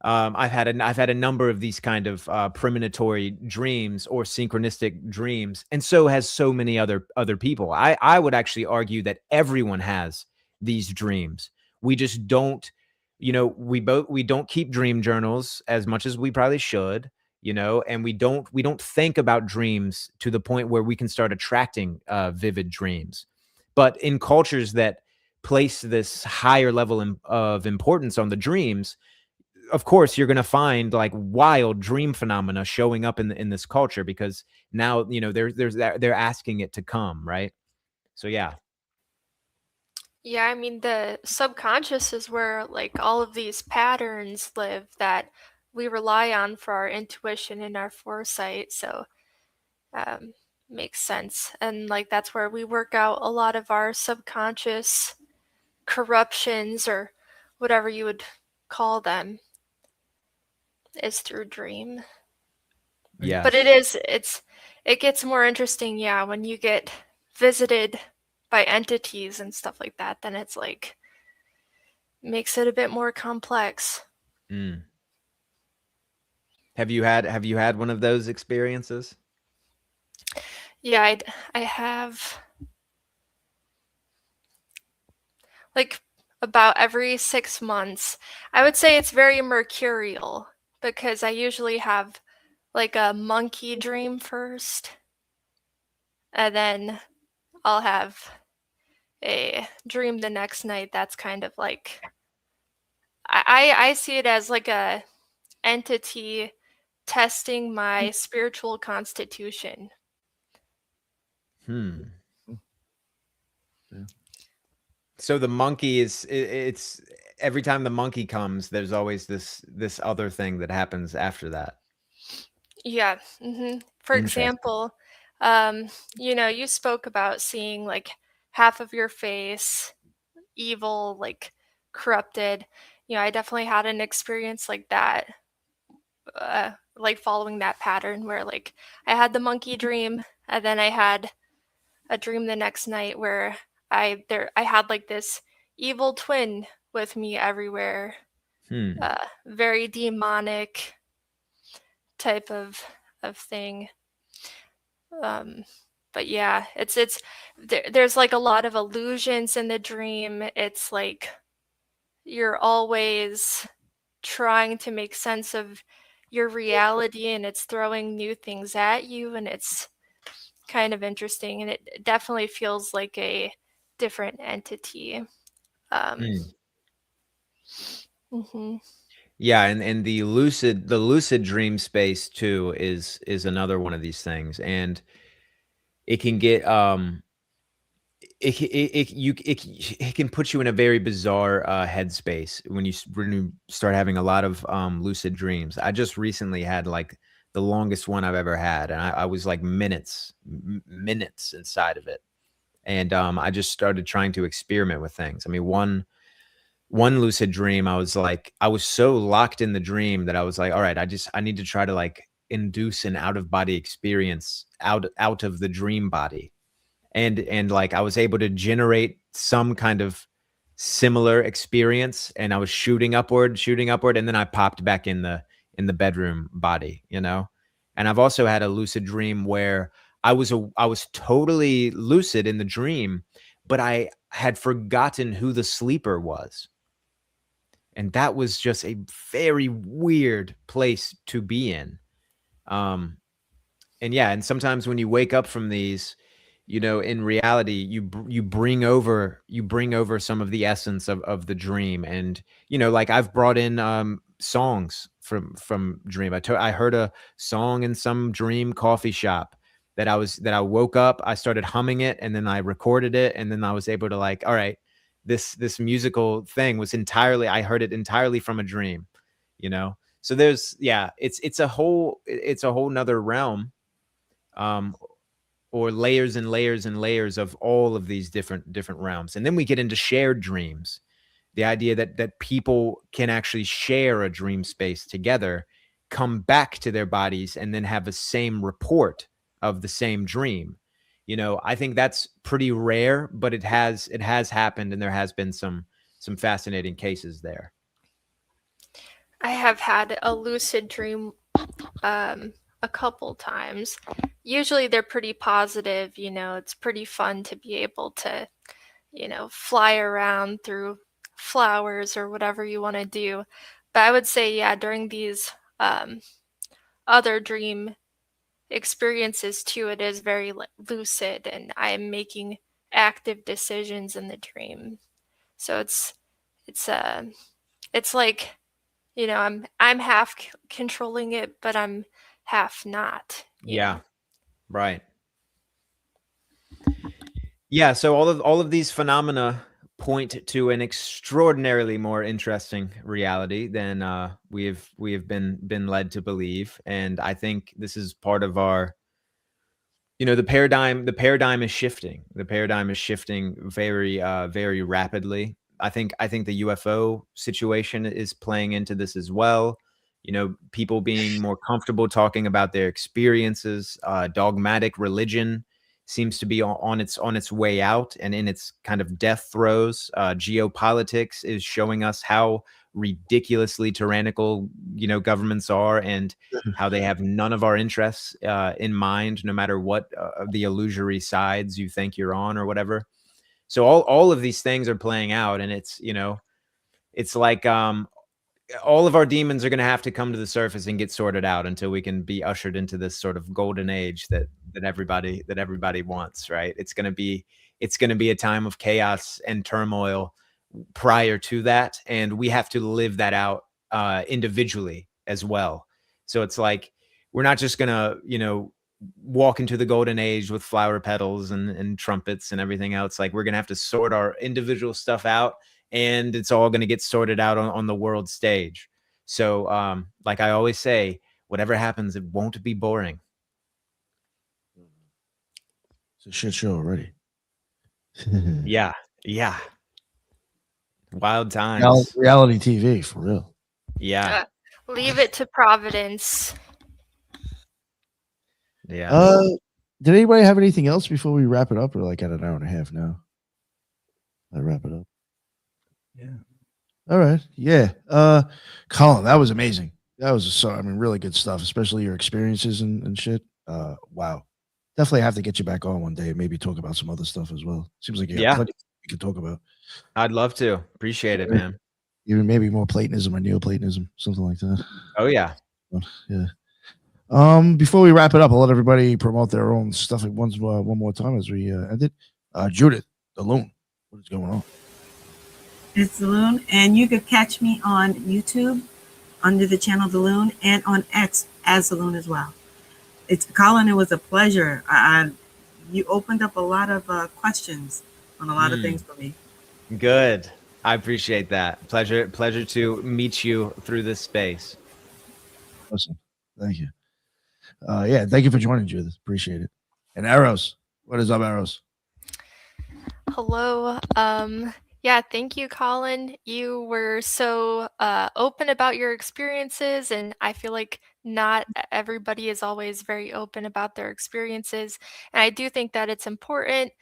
I've had a number of these kind of premonitory dreams or synchronistic dreams, and so has so many other people. I would actually argue that everyone has these dreams. We just don't, we don't keep dream journals as much as we probably should, and we don't think about dreams to the point where we can start attracting vivid dreams. But in cultures that place this higher level of importance on the dreams, of course, you're going to find like wild dream phenomena showing up in this culture, because now, they're asking it to come. Right. So, yeah. Yeah, I mean, the subconscious is where like all of these patterns live that we rely on for our intuition and our foresight. So, makes sense. And like that's where we work out a lot of our subconscious corruptions, or whatever you would call them, is through dream. Yeah. But it gets more interesting, yeah, when you get visited by entities and stuff like that, then it's like makes it a bit more complex. Mm. Have you had one of those experiences? Yeah, I have like about every 6 months. I would say it's very mercurial because I usually have like a monkey dream first, and then I'll have a dream the next night that's kind of like I see it as like a entity testing my spiritual constitution. Hmm. Yeah. So the monkey it's every time the monkey comes, there's always this other thing that happens after that. Yeah. For Interesting. example, you spoke about seeing like half of your face evil, like corrupted. I definitely had an experience like that, like following that pattern where like I had the monkey dream, and then I had a dream the next night where I had like this evil twin with me everywhere. Hmm. Very demonic type of thing. But yeah, there's like a lot of illusions in the dream. It's like you're always trying to make sense of your reality, and it's throwing new things at you, and it's kind of interesting, and it definitely feels like a different entity. Mhm. Yeah, and the lucid dream space too is another one of these things, and it can get it can put you in a very bizarre headspace when you start having a lot of lucid dreams. I just recently had like the longest one I've ever had, and I was like minutes inside of it, and I just started trying to experiment with things. I mean, one lucid dream, I was so locked in the dream that I was like, all right, I need to try to like induce an out of body experience out of the dream body. And like I was able to generate some kind of similar experience, and I was shooting upward, and then I popped back in the bedroom body, you know? And I've also had a lucid dream where I was totally lucid in the dream, but I had forgotten who the sleeper was. And that was just a very weird place to be in. And yeah, and sometimes when you wake up from these, you know, in reality, you bring over some of the essence of the dream, and you know, like I've brought in songs from dream. I heard a song in some dream coffee shop that I woke up, I started humming it, and then I recorded it, and then I was able to like, all right, this musical thing was entirely, I heard it entirely from a dream, you know. So there's, yeah, it's a whole nother realm, um, or layers and layers and layers of all of these different realms. And then we get into shared dreams, the idea that people can actually share a dream space together, come back to their bodies, and then have the same report of the same dream. You know, I think that's pretty rare, but it has happened, and there has been some fascinating cases there. I have had a lucid dream a couple times. Usually they're pretty positive, you know, it's pretty fun to be able to, you know, fly around through flowers or whatever you want to do. But I would say, yeah, during these other dream experiences too, it is very lucid, and I am making active decisions in the dream. So it's like, you know, I'm half controlling it, but I'm half not. Yeah. Know? Right. Yeah, so all of these phenomena point to an extraordinarily more interesting reality than we have been led to believe, and I think this is part of our, you know, the paradigm is shifting. The paradigm is shifting very very rapidly. I think the UFO situation is playing into this as well. You know, people being more comfortable talking about their experiences. Dogmatic religion seems to be on its way out and in its kind of death throes. Geopolitics is showing us how ridiculously tyrannical, you know, governments are, and how they have none of our interests in mind, no matter what the illusory sides you think you're on or whatever. So all of these things are playing out, and it's, you know, it's like all of our demons are going to have to come to the surface and get sorted out until we can be ushered into this sort of golden age that everybody wants, right? It's going to be a time of chaos and turmoil prior to that, and we have to live that out individually as well. So it's like, we're not just gonna, you know, walk into the golden age with flower petals and trumpets and everything else. Like, we're gonna have to sort our individual stuff out, and it's all gonna get sorted out on the world stage. So like I always say, whatever happens, it won't be boring. It's a shit show already. Yeah. Wild times. Reality TV, for real. Yeah. Leave it to Providence. Yeah. Did anybody have anything else before we wrap it up? Or like at an hour and a half now? I wrap it up. Yeah. All right. Yeah. Colin, that was amazing. That was really good stuff, especially your experiences and shit. Wow. Definitely have to get you back on one day and maybe talk about some other stuff as well. Seems like you got Yeah, plenty we can talk about. I'd love to. Appreciate it, Yeah. man. Even maybe more Platonism or Neoplatonism, something like that. Oh yeah. But, yeah. Before we wrap it up, I'll let everybody promote their own stuff one more time as we end it. Judith, the loon, what is going on? It's the Loon, and you could catch me on YouTube under the channel The Loon and on X as The Loon as well. It's Colin. It was a pleasure. You opened up a lot of questions on a lot of things for me. Good. I appreciate that. Pleasure to meet you through this space. Awesome. Thank you. Yeah, thank you for joining, Judith. Appreciate it. And Arrows, what is up, Arrows? Hello. Yeah, thank you, Colin. You were so open about your experiences, and I feel like not everybody is always very open about their experiences. And I do think that it's important.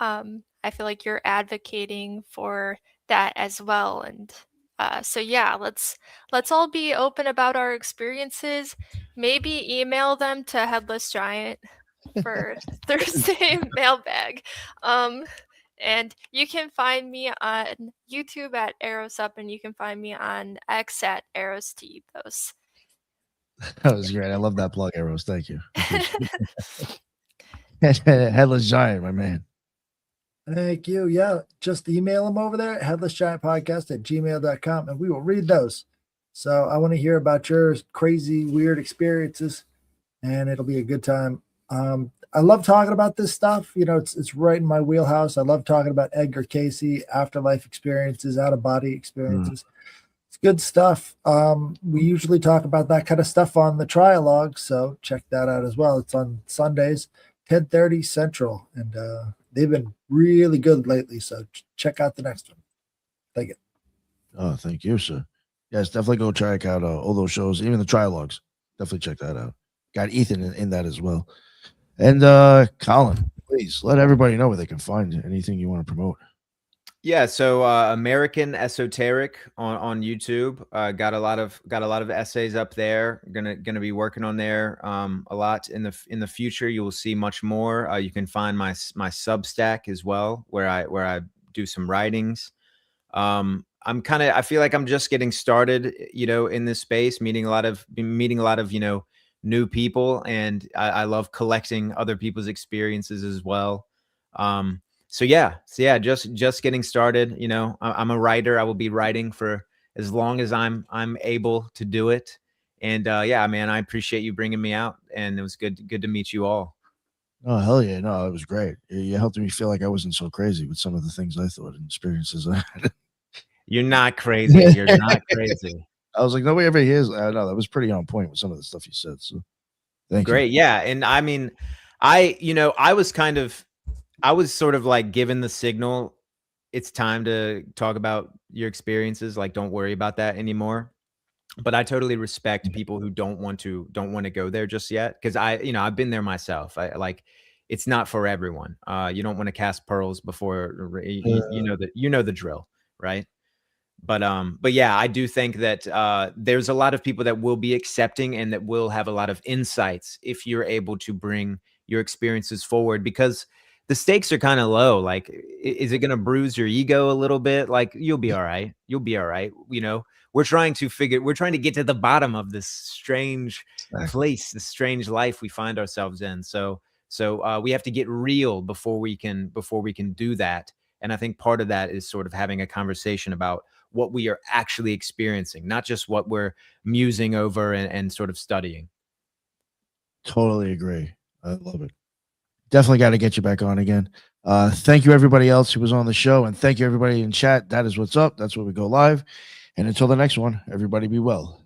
I feel like you're advocating for that as well. And so yeah, let's all be open about our experiences. Maybe email them to Headless Giant for Thursday mailbag. And you can find me on YouTube at ArrowsUp, and you can find me on X at ArrowsTethos. That was great. I love that plug, Arrows. Thank you. Headless Giant, my man. Thank you. Yeah, just email them over there at headlessgiantpodcast@gmail.com, and we will read those. So I want to hear about your crazy, weird experiences, and it'll be a good time. I love talking about this stuff. You know, it's right in my wheelhouse. I love talking about Edgar Casey, afterlife experiences, out of body experiences. It's good stuff. We usually talk about that kind of stuff on the Trialogue, so check that out as well. It's on Sundays, 10:30 Central, and they've been really good lately. So check out the next one. Thank you. Oh, thank you, sir. Yes, definitely go check out all those shows, even the Trilogues. Definitely check that out. Got Ethan in that as well. And Colin, please let everybody know where they can find anything you want to promote. Yeah, so American Esoteric on YouTube. Got a lot of essays up there. Gonna be working on there a lot in the future. You will see much more. You can find my Substack as well, where I do some writings. I feel like I'm just getting started, in this space, meeting a lot of new people, and I love collecting other people's experiences as well. So yeah, just getting started. I'm a writer. I will be writing for as long as I'm able to do it. And yeah, man, I appreciate you bringing me out, and it was good to meet you all. Oh, hell yeah. No, it was great. You helped me feel like I wasn't so crazy with some of the things I thought and experiences I had. You're not crazy. You're not crazy. I was like, nobody ever hears. I know that was pretty on point with some of the stuff you said. So thank you. Great. Yeah. And I mean, I was sort of like given the signal, it's time to talk about your experiences. Like, don't worry about that anymore. But I totally respect people who don't want to go there just yet. Cause I've been there myself. It's not for everyone. You don't want to cast pearls before you know the drill, right? But yeah, I do think that there's a lot of people that will be accepting and that will have a lot of insights if you're able to bring your experiences forward, because the stakes are kind of low. Like, is it going to bruise your ego a little bit? Like, you'll be all right. You'll be all right. We're trying to get to the bottom of this strange place, this strange life we find ourselves in. So we have to get real before we can do that. And I think part of that is sort of having a conversation about what we are actually experiencing, not just what we're musing over and sort of studying. Totally agree. I love it. Definitely got to get you back on again. Thank you, everybody else who was on the show. And thank you, everybody in chat. That is what's up. That's where we go live. And until the next one, everybody be well.